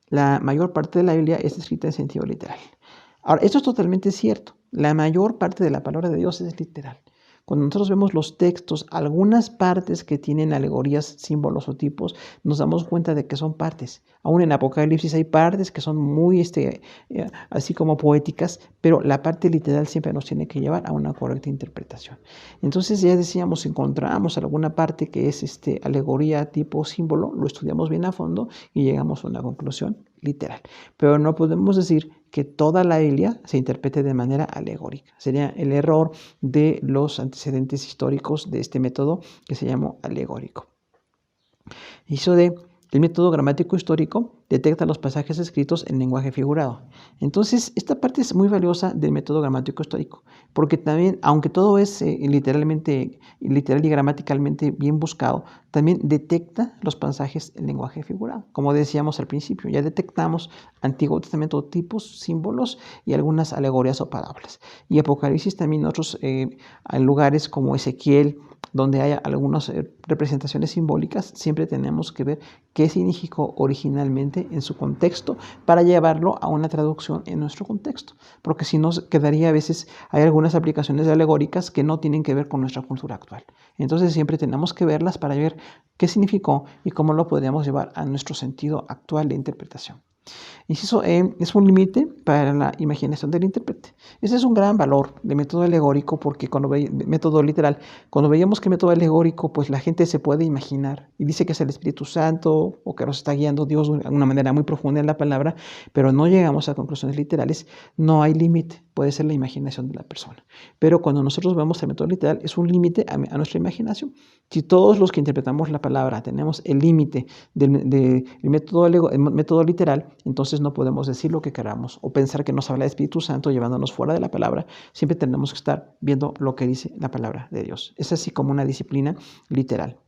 la mayor parte de la Biblia es escrita en sentido literal. Ahora, esto es totalmente cierto. La mayor parte de la palabra de Dios es literal. Cuando nosotros vemos los textos, algunas partes que tienen alegorías, símbolos o tipos, nos damos cuenta de que son partes. Aún en Apocalipsis hay partes que son muy así como poéticas, pero la parte literal siempre nos tiene que llevar a una correcta interpretación. Entonces, ya decíamos, si encontramos alguna parte que es alegoría, tipo, símbolo, lo estudiamos bien a fondo y llegamos a una conclusión literal. Pero no podemos decir que toda la Biblia se interprete de manera alegórica. Sería el error de los antecedentes históricos de este método que se llamó alegórico. El método gramático histórico detecta los pasajes escritos en lenguaje figurado. Entonces, esta parte es muy valiosa del método gramático histórico, porque también, aunque todo es literal y gramaticalmente bien buscado, también detecta los pasajes en lenguaje figurado. Como decíamos al principio, ya detectamos Antiguo Testamento, tipos, símbolos y algunas alegorías o parábolas. Y Apocalipsis también otros lugares como Ezequiel, donde hay algunas representaciones simbólicas, siempre tenemos que ver qué significó originalmente en su contexto para llevarlo a una traducción en nuestro contexto, porque si no quedaría a veces, hay algunas aplicaciones alegóricas que no tienen que ver con nuestra cultura actual. Entonces siempre tenemos que verlas para ver qué significó y cómo lo podríamos llevar a nuestro sentido actual de interpretación. Inciso E es un límite para la imaginación del intérprete. Ese es un gran valor del método alegórico, porque método literal, cuando veíamos que el método alegórico, pues la gente se puede imaginar y dice que es el Espíritu Santo o que nos está guiando Dios de una manera muy profunda en la palabra, pero no llegamos a conclusiones literales. No hay límite, puede ser la imaginación de la persona. Pero cuando nosotros vemos el método literal, es un límite a nuestra imaginación. Si todos los que interpretamos la palabra tenemos el límite del método literal, entonces no podemos decir lo que queramos o pensar que nos habla el Espíritu Santo llevándonos fuera de la palabra. Siempre tenemos que estar viendo lo que dice la palabra de Dios. Es así como una disciplina literal.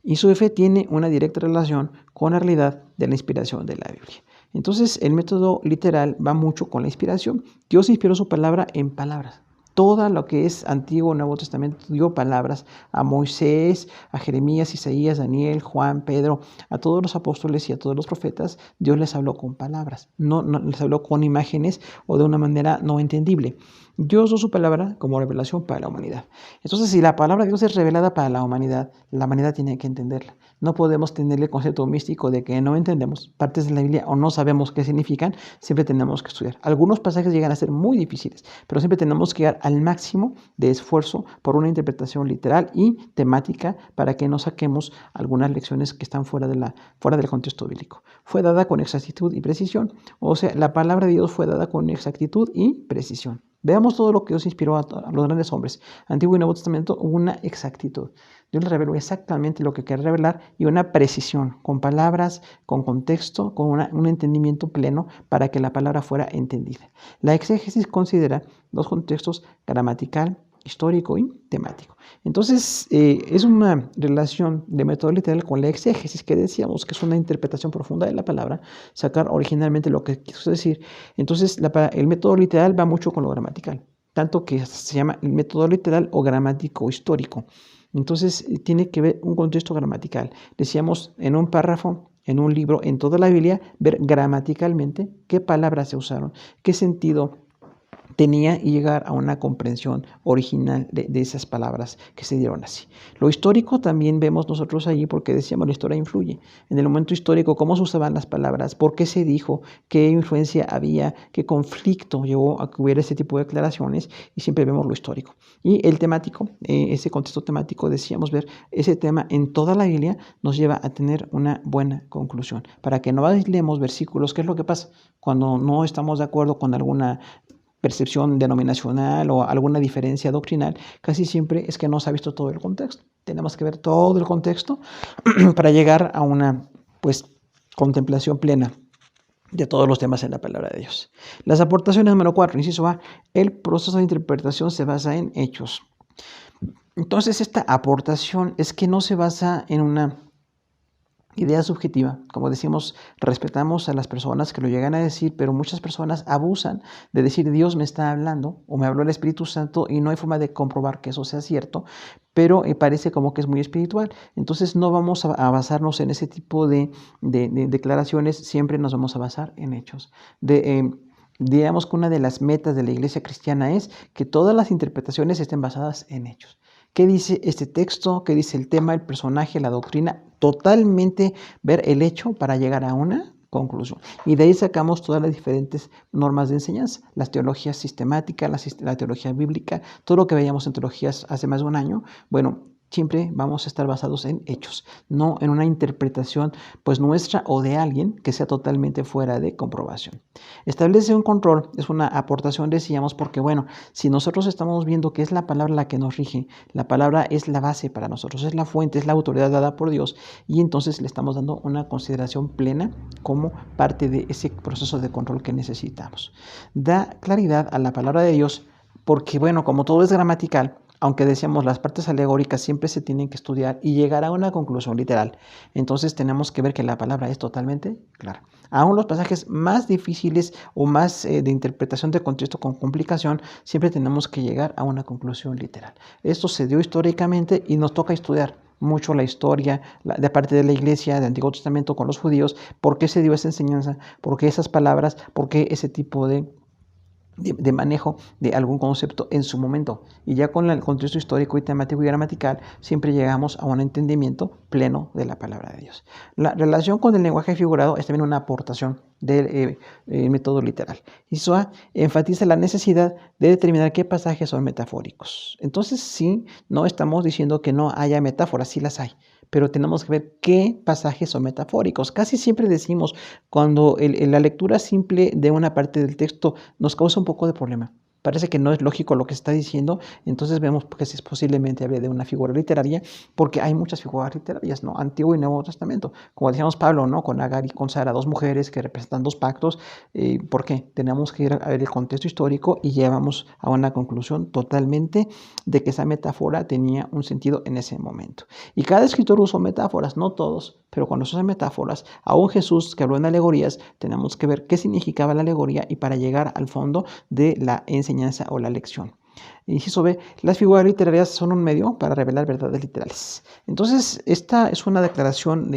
Y su F tiene una directa relación con la realidad de la inspiración de la Biblia. Entonces, el método literal va mucho con la inspiración. Dios inspiró su palabra en palabras. Todo lo que es Antiguo o Nuevo Testamento dio palabras a Moisés, a Jeremías, Isaías, Daniel, Juan, Pedro, a todos los apóstoles y a todos los profetas. Dios les habló con palabras, no les habló con imágenes o de una manera no entendible. Dios dio su palabra como revelación para la humanidad. Entonces, si la palabra de Dios es revelada para la humanidad tiene que entenderla. No podemos tener el concepto místico de que no entendemos partes de la Biblia o no sabemos qué significan. Siempre tenemos que estudiar. Algunos pasajes llegan a ser muy difíciles, pero siempre tenemos que llegar al máximo de esfuerzo por una interpretación literal y temática para que no saquemos algunas lecciones que están fuera del contexto bíblico. Fue dada con exactitud y precisión. O sea, la palabra de Dios fue dada con exactitud y precisión. Veamos todo lo que Dios inspiró a los grandes hombres. Antiguo y Nuevo Testamento hubo una exactitud. Dios les reveló exactamente lo que quería revelar y una precisión, con palabras, con contexto, con un entendimiento pleno para que la palabra fuera entendida. La exégesis considera dos contextos: gramatical, histórico y temático. Entonces, es una relación de método literal con la exégesis, que decíamos que es una interpretación profunda de la palabra, sacar originalmente lo que quiso decir. Entonces, el método literal va mucho con lo gramatical, tanto que se llama el método literal o gramático histórico. Entonces, tiene que ver un contexto gramatical. Decíamos en un párrafo, en un libro, en toda la Biblia, ver gramaticalmente qué palabras se usaron, qué sentido tenía y llegar a una comprensión original de esas palabras que se dieron así. Lo histórico también vemos nosotros allí porque decíamos la historia influye. En el momento histórico, cómo se usaban las palabras, por qué se dijo, qué influencia había, qué conflicto llevó a que hubiera ese tipo de declaraciones y siempre vemos lo histórico. Y el temático, ese contexto temático, decíamos ver ese tema en toda la Biblia nos lleva a tener una buena conclusión. Para que no aislemos versículos, ¿qué es lo que pasa? Cuando no estamos de acuerdo con alguna percepción denominacional o alguna diferencia doctrinal, casi siempre es que no se ha visto todo el contexto. Tenemos que ver todo el contexto para llegar a una contemplación plena de todos los temas en la palabra de Dios. Las aportaciones número 4, inciso A, el proceso de interpretación se basa en hechos. Entonces, esta aportación es que no se basa en una idea subjetiva. Como decimos, respetamos a las personas que lo llegan a decir, pero muchas personas abusan de decir Dios me está hablando o me habló el Espíritu Santo y no hay forma de comprobar que eso sea cierto, pero parece como que es muy espiritual. Entonces no vamos a basarnos en ese tipo de declaraciones, siempre nos vamos a basar en hechos. Digamos que una de las metas de la iglesia cristiana es que todas las interpretaciones estén basadas en hechos. ¿Qué dice este texto? ¿Qué dice el tema, el personaje, la doctrina? Totalmente ver el hecho para llegar a una conclusión. Y de ahí sacamos todas las diferentes normas de enseñanza, las teologías sistemáticas, la teología bíblica, todo lo que veíamos en teologías hace más de un año. Bueno, siempre vamos a estar basados en hechos, no en una interpretación nuestra o de alguien que sea totalmente fuera de comprobación. Establece un control, es una aportación, decíamos, porque si nosotros estamos viendo que es la palabra la que nos rige, la palabra es la base para nosotros, es la fuente, es la autoridad dada por Dios, y entonces le estamos dando una consideración plena como parte de ese proceso de control que necesitamos. Da claridad a la palabra de Dios porque, como todo es gramatical, aunque decíamos las partes alegóricas siempre se tienen que estudiar y llegar a una conclusión literal. Entonces tenemos que ver que la palabra es totalmente clara. Aún los pasajes más difíciles o más de interpretación de contexto con complicación, siempre tenemos que llegar a una conclusión literal. Esto se dio históricamente y nos toca estudiar mucho la historia de parte de la iglesia, del Antiguo Testamento con los judíos, por qué se dio esa enseñanza, por qué esas palabras, por qué ese tipo de manejo de algún concepto en su momento. Y ya con el contexto histórico y temático y gramatical, siempre llegamos a un entendimiento pleno de la palabra de Dios. La relación con el lenguaje figurado es también una aportación del método literal. Eso enfatiza la necesidad de determinar qué pasajes son metafóricos. Entonces, sí, no estamos diciendo que no haya metáforas, sí las hay, pero tenemos que ver qué pasajes son metafóricos. Casi siempre decimos, cuando la lectura simple de una parte del texto nos causa un poco de problema, parece que no es lógico lo que está diciendo, entonces vemos que es posiblemente hable de una figura literaria, porque hay muchas figuras literarias, ¿no? Antiguo y Nuevo Testamento. Como decíamos Pablo, ¿no? Con Agar y con Sara, dos mujeres que representan dos pactos. ¿Por qué? Tenemos que ir a ver el contexto histórico y llevamos a una conclusión totalmente de que esa metáfora tenía un sentido en ese momento. Y cada escritor usó metáforas, no todos, pero cuando se usan metáforas, aún Jesús que habló en alegorías, tenemos que ver qué significaba la alegoría y para llegar al fondo de la enseñanza o la lección. Inciso B, las figuras literarias son un medio para revelar verdades literales. Entonces, esta es una declaración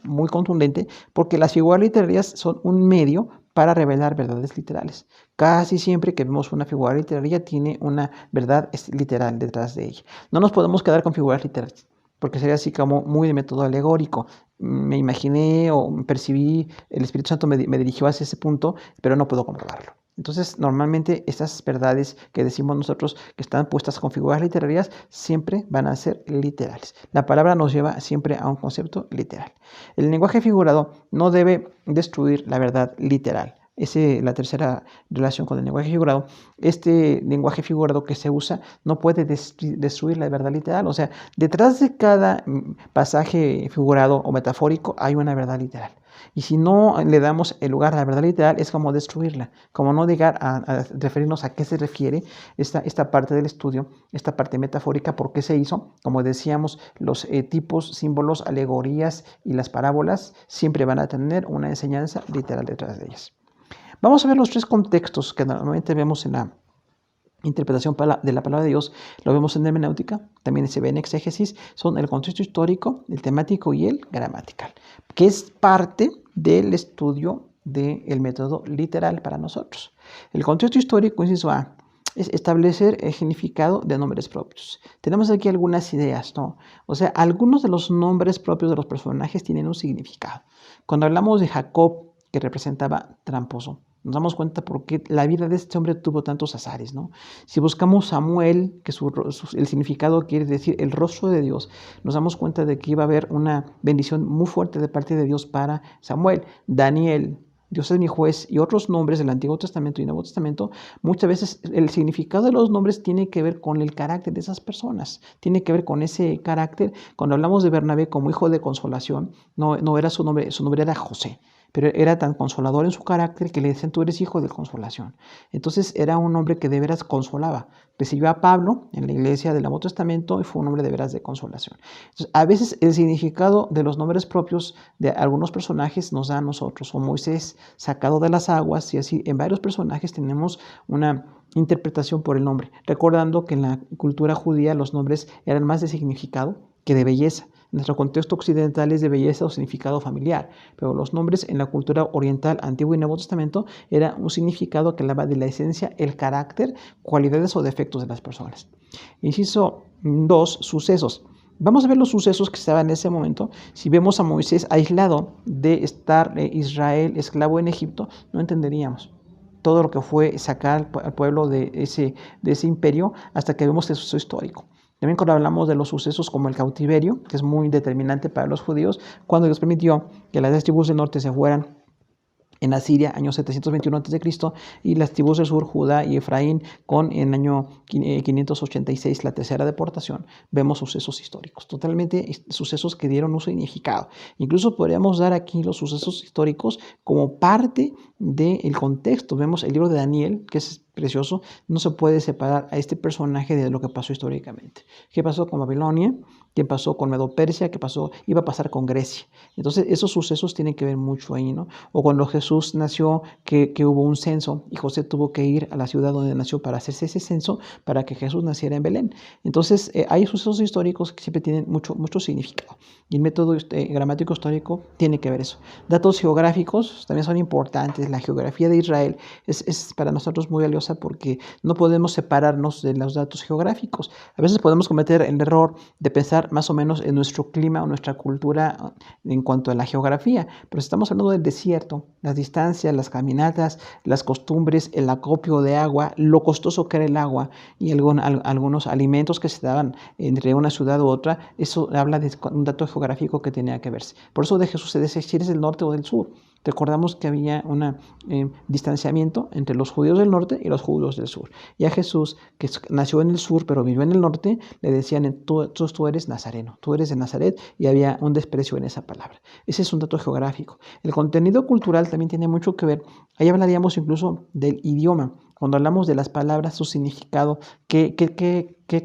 muy contundente porque las figuras literarias son un medio para revelar verdades literales. Casi siempre que vemos una figura literaria tiene una verdad literal detrás de ella. No nos podemos quedar con figuras literarias, porque sería así como muy de método alegórico. Me imaginé o percibí, el Espíritu Santo me dirigió hacia ese punto, pero no puedo comprobarlo. Entonces, normalmente estas verdades que decimos nosotros que están puestas con figuras literarias siempre van a ser literales. La palabra nos lleva siempre a un concepto literal. El lenguaje figurado no debe destruir la verdad literal. Esa es la tercera relación con el lenguaje figurado. Este lenguaje figurado que se usa no puede destruir la verdad literal. O sea, detrás de cada pasaje figurado o metafórico hay una verdad literal. Y si no le damos el lugar a la verdad literal, es como destruirla, como no llegar a referirnos a qué se refiere esta parte del estudio, esta parte metafórica, por qué se hizo. Como decíamos, los tipos, símbolos, alegorías y las parábolas siempre van a tener una enseñanza literal detrás de ellas. Vamos a ver los tres contextos que normalmente vemos en la interpretación de la palabra de Dios. Lo vemos en hermenéutica, también se ve en exégesis, son el contexto histórico, el temático y el gramatical, que es parte del estudio del método literal para nosotros. El contexto histórico, inciso A, es establecer el significado de nombres propios. Tenemos aquí algunas ideas, ¿no? O sea, algunos de los nombres propios de los personajes tienen un significado. Cuando hablamos de Jacob, que representaba tramposo, nos damos cuenta por qué la vida de este hombre tuvo tantos azares, ¿no? Si buscamos Samuel, que el significado quiere decir el rostro de Dios, nos damos cuenta de que iba a haber una bendición muy fuerte de parte de Dios para Samuel. Daniel, Dios es mi juez, y otros nombres del Antiguo Testamento y Nuevo Testamento, muchas veces el significado de los nombres tiene que ver con el carácter de esas personas, tiene que ver con ese carácter. Cuando hablamos de Bernabé como hijo de consolación, no era su nombre era José, pero era tan consolador en su carácter que le decían, tú eres hijo de consolación. Entonces era un hombre que de veras consolaba. Recibió a Pablo en la iglesia del Nuevo Testamento y fue un hombre de veras de consolación. Entonces, a veces el significado de los nombres propios de algunos personajes nos da a nosotros, o Moisés sacado de las aguas, y así en varios personajes tenemos una interpretación por el nombre, recordando que en la cultura judía los nombres eran más de significado que de belleza. Nuestro contexto occidental es de belleza o significado familiar, pero los nombres en la cultura oriental, Antiguo y Nuevo Testamento, era un significado que hablaba de la esencia, el carácter, cualidades o defectos de las personas. Inciso 2, sucesos. Vamos a ver los sucesos que estaban en ese momento. Si vemos a Moisés aislado de estar Israel esclavo en Egipto, no entenderíamos todo lo que fue sacar al pueblo de ese imperio hasta que vemos el suceso histórico. También cuando hablamos de los sucesos como el cautiverio, que es muy determinante para los judíos, cuando Dios permitió que las tribus del norte se fueran en Asiria, año 721 a.C., y las tribus del sur, Judá y Efraín, con en el año 586 la tercera deportación, vemos sucesos históricos, totalmente sucesos que dieron un significado. Incluso podríamos dar aquí los sucesos históricos como parte del contexto. Vemos el libro de Daniel, que es precioso, no se puede separar a este personaje de lo que pasó históricamente. ¿Qué pasó con Babilonia? ¿Qué pasó con Medo-Persia? ¿Qué iba a pasar con Grecia? Entonces, esos sucesos tienen que ver mucho ahí, ¿no? O cuando Jesús nació, que hubo un censo y José tuvo que ir a la ciudad donde nació para hacerse ese censo para que Jesús naciera en Belén. Entonces, hay sucesos históricos que siempre tienen mucho significado. Y el método gramático histórico tiene que ver eso. Datos geográficos también son importantes. La geografía de Israel es para nosotros muy valiosa porque no podemos separarnos de los datos geográficos. A veces podemos cometer el error de pensar más o menos en nuestro clima o nuestra cultura en cuanto a la geografía, pero estamos hablando del desierto, las distancias, las caminatas, las costumbres, el acopio de agua, lo costoso que era el agua y algunos alimentos que se daban entre una ciudad u otra. Eso habla de un dato geográfico que tenía que verse. Por eso de Jesús se dice si eres del norte o del sur. Recordamos que había un distanciamiento entre los judíos del norte y los judíos del sur. Y a Jesús, que nació en el sur pero vivió en el norte, le decían, tú eres nazareno, tú eres de Nazaret, y había un desprecio en esa palabra. Ese es un dato geográfico. El contenido cultural también tiene mucho que ver. Ahí hablaríamos incluso del idioma. Cuando hablamos de las palabras, su significado, ¿qué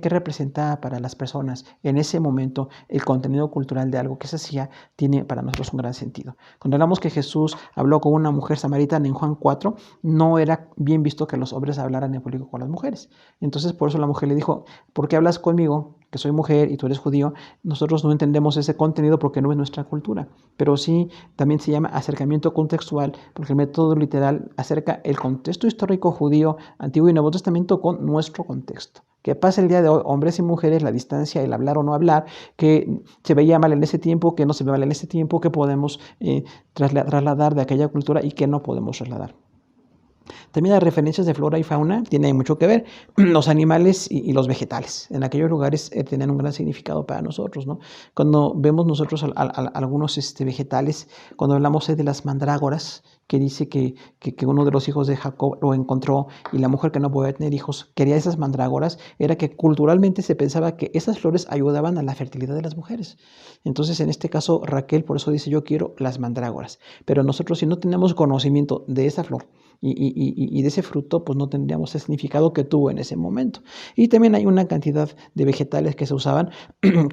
representaba para las personas en ese momento? El contenido cultural de algo que se hacía tiene para nosotros un gran sentido. Cuando hablamos que Jesús habló con una mujer samaritana en Juan 4, no era bien visto que los hombres hablaran en público con las mujeres. Entonces, por eso la mujer le dijo, ¿por qué hablas conmigo, que soy mujer y tú eres judío? Nosotros no entendemos ese contenido porque no es nuestra cultura. Pero sí, también se llama acercamiento contextual, porque el método literal acerca el contexto histórico judío, Antiguo y Nuevo Testamento con nuestro contexto. ¿Qué pasa el día de hoy? Hombres y mujeres, la distancia, el hablar o no hablar, que se veía mal en ese tiempo, que no se ve mal en ese tiempo, que podemos trasladar de aquella cultura y que no podemos trasladar. También las referencias de flora y fauna tienen mucho que ver. Los animales y los vegetales en aquellos lugares tienen un gran significado para nosotros, ¿no? Cuando vemos nosotros algunos vegetales, cuando hablamos de las mandrágoras, que dice que uno de los hijos de Jacob lo encontró y la mujer que no podía tener hijos quería esas mandrágoras, era que culturalmente se pensaba que esas flores ayudaban a la fertilidad de las mujeres. Entonces, en este caso, Raquel por eso dice, yo quiero las mandrágoras. Pero nosotros, si no tenemos conocimiento de esa flor y de ese fruto, pues no tendríamos el significado que tuvo en ese momento. Y también hay una cantidad de vegetales que se usaban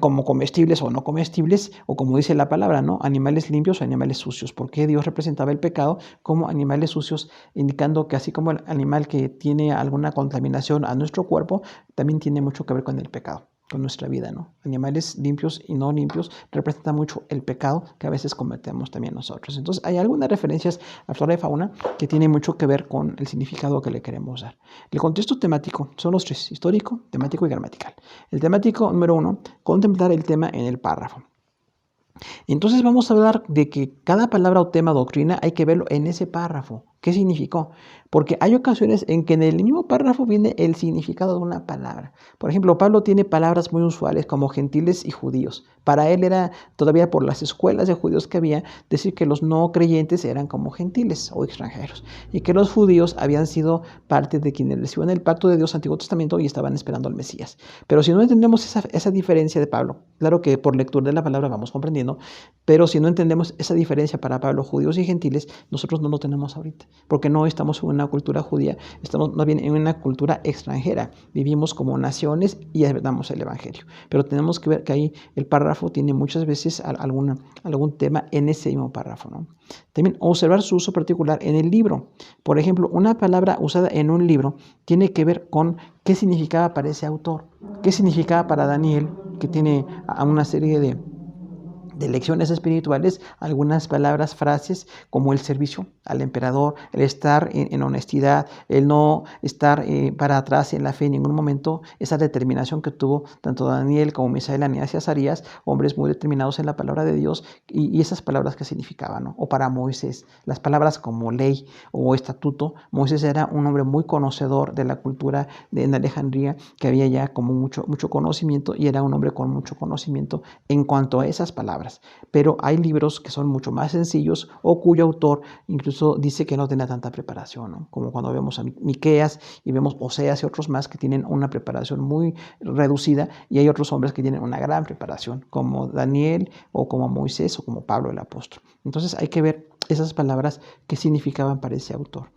como comestibles o no comestibles, o como dice la palabra, ¿no? Animales limpios o animales sucios, porque Dios representaba el pecado como animales sucios, indicando que así como el animal que tiene alguna contaminación a nuestro cuerpo, también tiene mucho que ver con el pecado. con nuestra vida, ¿no? Animales limpios y no limpios representa mucho el pecado que a veces cometemos también nosotros. Entonces, hay algunas referencias a flora y fauna que tienen mucho que ver con el significado que le queremos dar. El contexto temático son los tres: histórico, temático y gramatical. El temático, número 1, contemplar el tema en el párrafo. Entonces vamos a hablar de que cada palabra o tema doctrina hay que verlo en ese párrafo. ¿Qué significó? Porque hay ocasiones en que en el mismo párrafo viene el significado de una palabra. Por ejemplo, Pablo tiene palabras muy usuales como gentiles y judíos. Para él era todavía por las escuelas de judíos que había decir que los no creyentes eran como gentiles o extranjeros y que los judíos habían sido parte de quienes recibían el pacto de Dios Antiguo Testamento y estaban esperando al Mesías. Pero si no entendemos esa diferencia de Pablo, claro que por lectura de la palabra vamos comprendiendo, pero si no entendemos esa diferencia para Pablo, judíos y gentiles, nosotros no lo tenemos ahorita, porque no estamos en una cultura judía, estamos más bien en una cultura extranjera. Vivimos como naciones y damos el evangelio. Pero tenemos que ver que ahí el párrafo tiene muchas veces algún tema en ese mismo párrafo, ¿no? También observar su uso particular en el libro. Por ejemplo, una palabra usada en un libro tiene que ver con qué significaba para ese autor, qué significaba para Daniel, que tiene a una serie de lecciones espirituales, algunas palabras, frases como el servicio al emperador, el estar en honestidad, el no estar para atrás en la fe en ningún momento, esa determinación que tuvo tanto Daniel como Misael, Ananías y Azarías, hombres muy determinados en la palabra de Dios, y esas palabras que significaban, ¿no? O para Moisés, las palabras como ley o estatuto. Moisés era un hombre muy conocedor de la cultura en Alejandría, que había ya como mucho conocimiento, y era un hombre con mucho conocimiento en cuanto a esas palabras. Pero hay libros que son mucho más sencillos o cuyo autor incluso dice que no tenía tanta preparación, ¿no? Como cuando vemos a Miqueas y vemos Oseas y otros más que tienen una preparación muy reducida, y hay otros hombres que tienen una gran preparación, como Daniel o como Moisés o como Pablo el apóstol. Entonces hay que ver esas palabras que significaban para ese autor.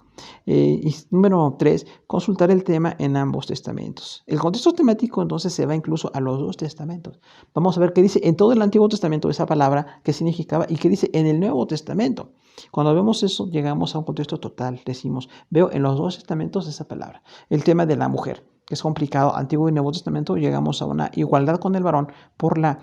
Y número 3, consultar el tema en ambos testamentos. El contexto temático entonces se va incluso a los dos testamentos. Vamos a ver qué dice en todo el Antiguo Testamento esa palabra, qué significaba, y qué dice en el Nuevo Testamento. Cuando vemos eso, llegamos a un contexto total. Decimos, veo en los dos testamentos esa palabra. El tema de la mujer, que es complicado, Antiguo y Nuevo Testamento, llegamos a una igualdad con el varón por la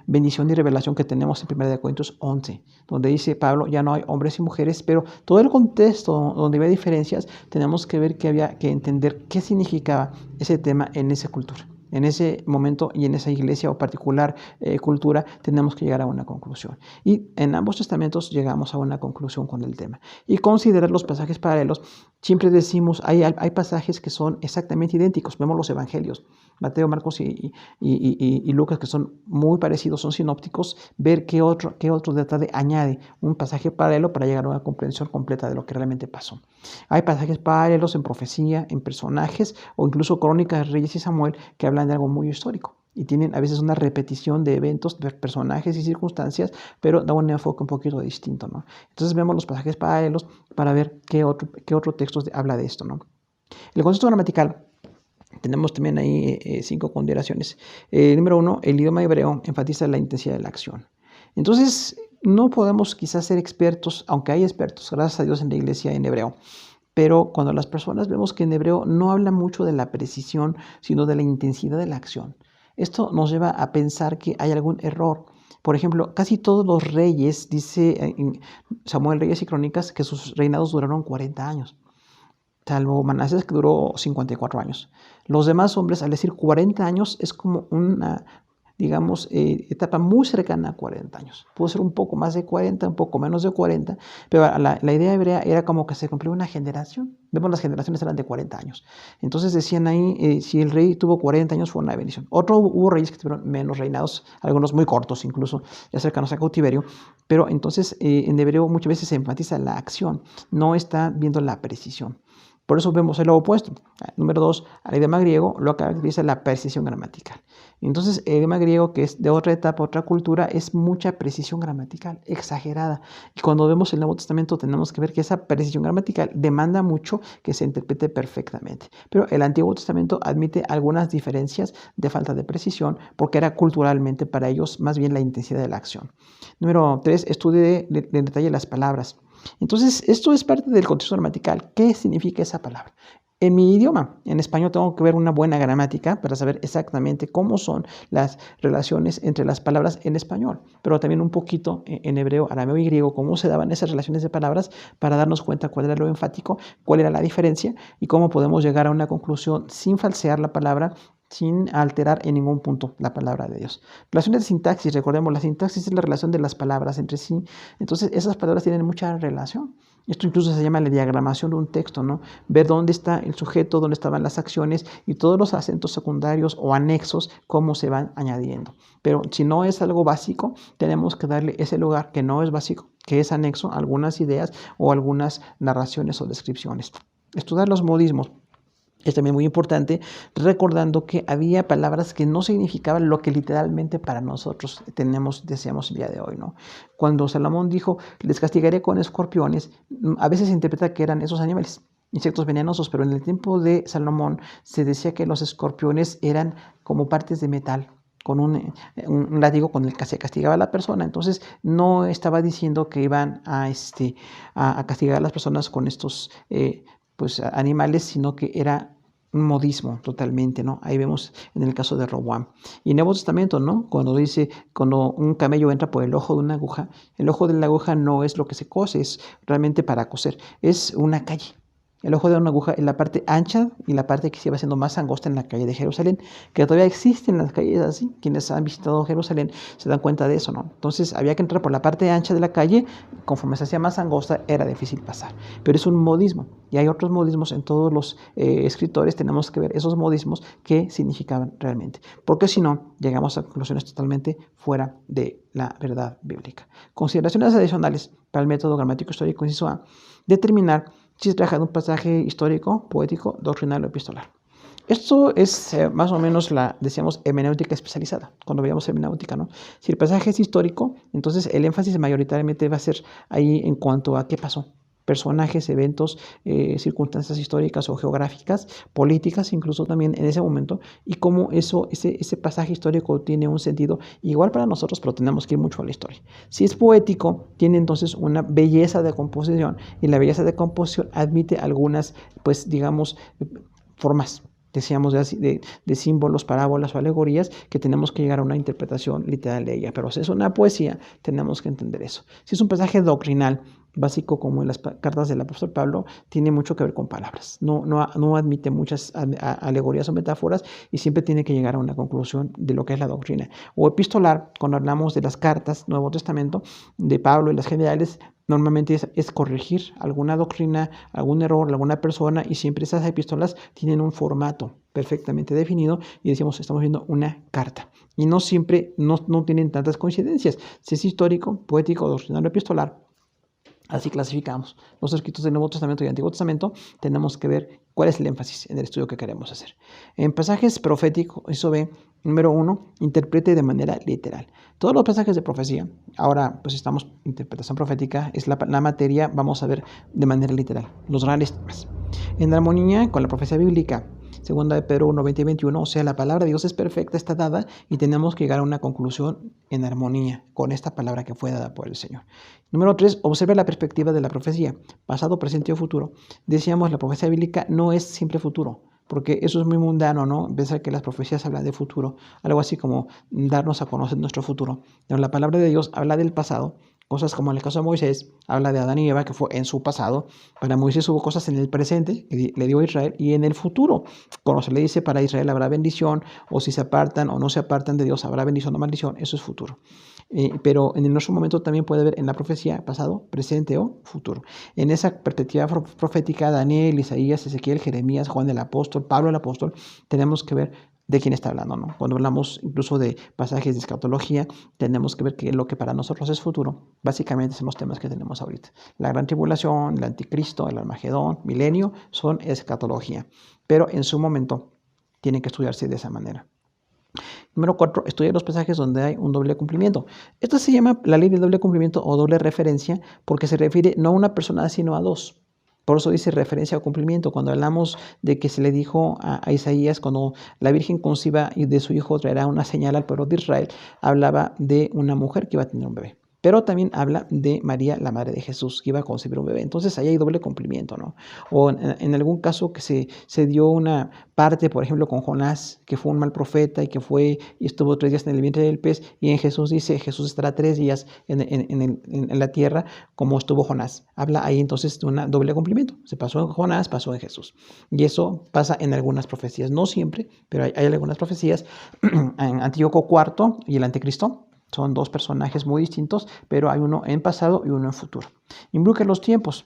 bendición y revelación que tenemos en 1 Corintios 11, donde dice Pablo, ya no hay hombres y mujeres, pero todo el contexto donde había diferencias, tenemos que ver que había que entender qué significaba ese tema en esa cultura. En ese momento y en esa iglesia o particular cultura tenemos que llegar a una conclusión. Y en ambos testamentos llegamos a una conclusión con el tema. Y considerar los pasajes paralelos. Siempre decimos, hay pasajes que son exactamente idénticos. Vemos los evangelios, Mateo, Marcos y Lucas, que son muy parecidos, son sinópticos. Ver qué otro detalle añade un pasaje paralelo para llegar a una comprensión completa de lo que realmente pasó. Hay pasajes paralelos en profecía, en personajes o incluso crónicas de Reyes y Samuel que hablan de algo muy histórico y tienen a veces una repetición de eventos, de personajes y circunstancias, pero da un enfoque un poquito distinto, ¿no? Entonces vemos los pasajes paralelos para ver qué otro texto habla de esto, ¿no? El concepto gramatical, tenemos también ahí 5 consideraciones. Número 1, el idioma hebreo enfatiza la intensidad de la acción. Entonces, no podemos quizás ser expertos, aunque hay expertos, gracias a Dios, en la iglesia en hebreo. Pero cuando las personas vemos que en hebreo no habla mucho de la precisión, sino de la intensidad de la acción. Esto nos lleva a pensar que hay algún error. Por ejemplo, casi todos los reyes, dice en Samuel, Reyes y Crónicas, que sus reinados duraron 40 años. Salvo Manasés, que duró 54 años. Los demás hombres, al decir 40 años, es como una, digamos, etapa muy cercana a 40 años. Puede ser un poco más de 40, un poco menos de 40, pero la idea hebrea era como que se cumplió una generación. Vemos las generaciones eran de 40 años. Entonces decían ahí, si el rey tuvo 40 años fue una bendición. Hubo reyes que tuvieron menos reinados, algunos muy cortos incluso, ya cercanos a cautiverio, pero entonces en hebreo muchas veces se enfatiza la acción, no está viendo la precisión. Por eso vemos el opuesto. Número 2, al idioma griego lo caracteriza la precisión gramatical. Entonces, el idioma griego, que es de otra etapa, otra cultura, es mucha precisión gramatical, exagerada. Y cuando vemos el Nuevo Testamento tenemos que ver que esa precisión gramatical demanda mucho que se interprete perfectamente. Pero el Antiguo Testamento admite algunas diferencias de falta de precisión porque era culturalmente para ellos más bien la intensidad de la acción. Número 3, estudie en detalle las palabras. Entonces, esto es parte del contexto gramatical. ¿Qué significa esa palabra? en mi idioma. En español tengo que ver una buena gramática para saber exactamente cómo son las relaciones entre las palabras en español, pero también un poquito en hebreo, arameo y griego, cómo se daban esas relaciones de palabras para darnos cuenta cuál era lo enfático, cuál era la diferencia y cómo podemos llegar a una conclusión sin falsear la palabra, sin alterar en ningún punto la palabra de Dios. Relaciones de sintaxis, recordemos, la sintaxis es la relación de las palabras entre sí. Entonces, esas palabras tienen mucha relación. Esto incluso se llama la diagramación de un texto, ¿no? Ver dónde está el sujeto, dónde estaban las acciones y todos los acentos secundarios o anexos, cómo se van añadiendo. Pero si no es algo básico, tenemos que darle ese lugar que no es básico, que es anexo a algunas ideas o algunas narraciones o descripciones. Estudiar los modismos. Es también muy importante, recordando que había palabras que no significaban lo que literalmente para nosotros deseamos el día de hoy, ¿no? Cuando Salomón dijo, les castigaré con escorpiones, a veces se interpreta que eran esos animales, insectos venenosos, pero en el tiempo de Salomón se decía que los escorpiones eran como partes de metal, con un látigo con el que se castigaba a la persona. Entonces no estaba diciendo que iban a castigar a las personas con estos animales, sino que era un modismo totalmente, ¿no? Ahí vemos en el caso de Roboam. Y en el Nuevo Testamento, ¿no? Cuando un camello entra por el ojo de una aguja, el ojo de la aguja no es lo que se cose, es realmente para coser, es una calle. El ojo de una aguja es la parte ancha y la parte que se va haciendo más angosta en la calle de Jerusalén, que todavía existen las calles así. Quienes han visitado Jerusalén se dan cuenta de eso, ¿no? Entonces había que entrar por la parte ancha de la calle, conforme se hacía más angosta era difícil pasar. Pero es un modismo y hay otros modismos en todos los escritores, tenemos que ver esos modismos qué significaban realmente, porque si no llegamos a conclusiones totalmente fuera de la verdad bíblica. Consideraciones adicionales para el método gramático histórico inciso A: determinar si se trata de un pasaje histórico, poético, doctrinal o epistolar. Esto es más o menos decíamos, hermenéutica especializada, cuando veíamos hermenéutica, ¿no? Si el pasaje es histórico, entonces el énfasis mayoritariamente va a ser ahí en cuanto a qué pasó. Personajes, eventos, circunstancias históricas o geográficas, políticas incluso también en ese momento, y cómo ese pasaje histórico tiene un sentido igual para nosotros, pero tenemos que ir mucho a la historia. Si es poético, tiene entonces una belleza de composición, y la belleza de composición admite algunas, pues digamos, formas, decíamos, de símbolos, parábolas o alegorías, que tenemos que llegar a una interpretación literal de ella. Pero si es una poesía, tenemos que entender eso. Si es un pasaje doctrinal, básico como en las cartas del apóstol Pablo, tiene mucho que ver con palabras. No admite muchas alegorías o metáforas y siempre tiene que llegar a una conclusión de lo que es la doctrina. O epistolar, cuando hablamos de las cartas, Nuevo Testamento, de Pablo y las generales, normalmente es corregir alguna doctrina, algún error, alguna persona, y siempre esas epístolas tienen un formato perfectamente definido y decimos, estamos viendo una carta. Y no siempre, no tienen tantas coincidencias. Si es histórico, poético, doctrinal o epistolar, así clasificamos los escritos del Nuevo Testamento y Antiguo Testamento. Tenemos que ver cuál es el énfasis en el estudio que queremos hacer. En pasajes proféticos, eso ve, número 1, interprete de manera literal. Todos los pasajes de profecía, ahora pues estamos, interpretación profética, es la materia, vamos a ver de manera literal, los grandes temas. En armonía con la profecía bíblica, segunda de Pedro 1, 20 y 21, o sea, la palabra de Dios es perfecta, está dada, y tenemos que llegar a una conclusión en armonía con esta palabra que fue dada por el Señor. Número 3, observe la perspectiva de la profecía, pasado, presente o futuro. Decíamos, la profecía bíblica no es siempre futuro, porque eso es muy mundano, ¿no? Pensar que las profecías hablan de futuro, algo así como darnos a conocer nuestro futuro. Pero la palabra de Dios habla del pasado, cosas como en el caso de Moisés, habla de Adán y Eva, que fue en su pasado. Para Moisés hubo cosas en el presente, que le dio a Israel, y en el futuro, cuando se le dice para Israel habrá bendición, o si se apartan o no se apartan de Dios, habrá bendición o maldición, eso es futuro. Pero en nuestro momento también puede haber en la profecía pasado, presente o futuro. En esa perspectiva profética, Daniel, Isaías, Ezequiel, Jeremías, Juan el apóstol, Pablo el apóstol, tenemos que ver de quién está hablando, ¿no? Cuando hablamos incluso de pasajes de escatología, tenemos que ver que lo que para nosotros es futuro, básicamente son los temas que tenemos ahorita. La gran tribulación, el anticristo, el armagedón, milenio, son escatología, pero en su momento tienen que estudiarse de esa manera. Número 4, estudia los pasajes donde hay un doble cumplimiento. Esto se llama la ley de doble cumplimiento o doble referencia, porque se refiere no a una persona, sino a dos. Por eso dice referencia o cumplimiento. Cuando hablamos de que se le dijo a Isaías, cuando la Virgen conciba y de su hijo traerá una señal al pueblo de Israel, hablaba de una mujer que iba a tener un bebé. pero también habla de María, la madre de Jesús, que iba a concebir un bebé. Entonces ahí hay doble cumplimiento, ¿no? O en algún caso que se dio una parte, por ejemplo, con Jonás, que fue un mal profeta y que fue y estuvo 3 días en el vientre del pez, y en Jesús dice, Jesús estará 3 días en la tierra como estuvo Jonás. Habla ahí entonces de un doble cumplimiento. Se pasó en Jonás, pasó en Jesús. Y eso pasa en algunas profecías, no siempre, pero hay algunas profecías. En Antíoco IV y el Anticristo son 2 personajes muy distintos, pero hay uno en pasado y uno en futuro. Involucra los tiempos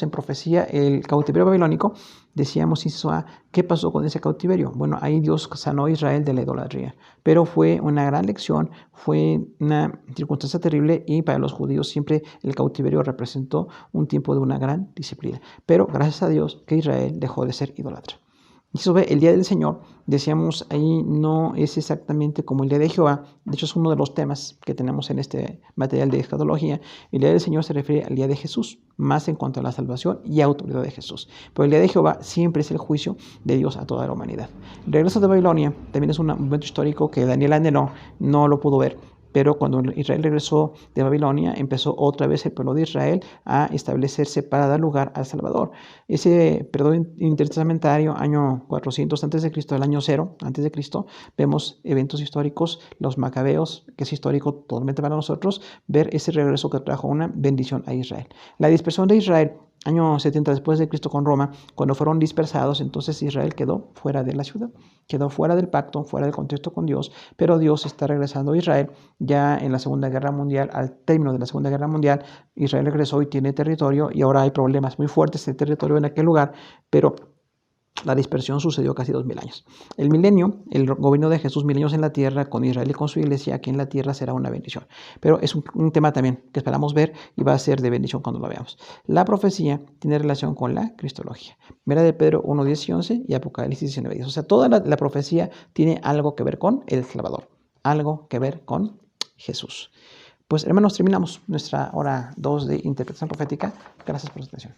en profecía. El cautiverio babilónico, decíamos, ¿qué pasó con ese cautiverio? Bueno, ahí Dios sanó a Israel de la idolatría, pero fue una gran lección, fue una circunstancia terrible, y para los judíos siempre el cautiverio representó un tiempo de una gran disciplina. Pero gracias a Dios que Israel dejó de ser idólatra. Y sobre el día del Señor, decíamos, ahí no es exactamente como el día de Jehová. De hecho, es uno de los temas que tenemos en este material de escatología. El día del Señor se refiere al día de Jesús, más en cuanto a la salvación y autoridad de Jesús. Pero el día de Jehová siempre es el juicio de Dios a toda la humanidad. El regreso de Babilonia también es un momento histórico que Daniel anheló, no lo pudo ver. Pero cuando Israel regresó de Babilonia, empezó otra vez el pueblo de Israel a establecerse para dar lugar al Salvador. Ese periodo intertestamentario, año 400 a.C., el año 0 a.C., vemos eventos históricos, los macabeos, que es histórico totalmente para nosotros, ver ese regreso que trajo una bendición a Israel. La dispersión de Israel, año 70 después de Cristo con Roma, cuando fueron dispersados, entonces Israel quedó fuera de la ciudad, quedó fuera del pacto, fuera del contexto con Dios, pero Dios está regresando a Israel. Ya en la Segunda Guerra Mundial, al término de la Segunda Guerra Mundial, Israel regresó y tiene territorio, y ahora hay problemas muy fuertes de territorio en aquel lugar, pero la dispersión sucedió casi 2000 años. El milenio, el gobierno de Jesús, milenios en la tierra, con Israel y con su iglesia, aquí en la tierra será una bendición. Pero es un tema también que esperamos ver y va a ser de bendición cuando lo veamos. La profecía tiene relación con la cristología. Primera de Pedro 1, 10 y 11 y Apocalipsis 19, 10. O sea, toda la profecía tiene algo que ver con el Salvador, algo que ver con Jesús. Pues hermanos, terminamos nuestra hora 2 de interpretación profética. Gracias por su atención.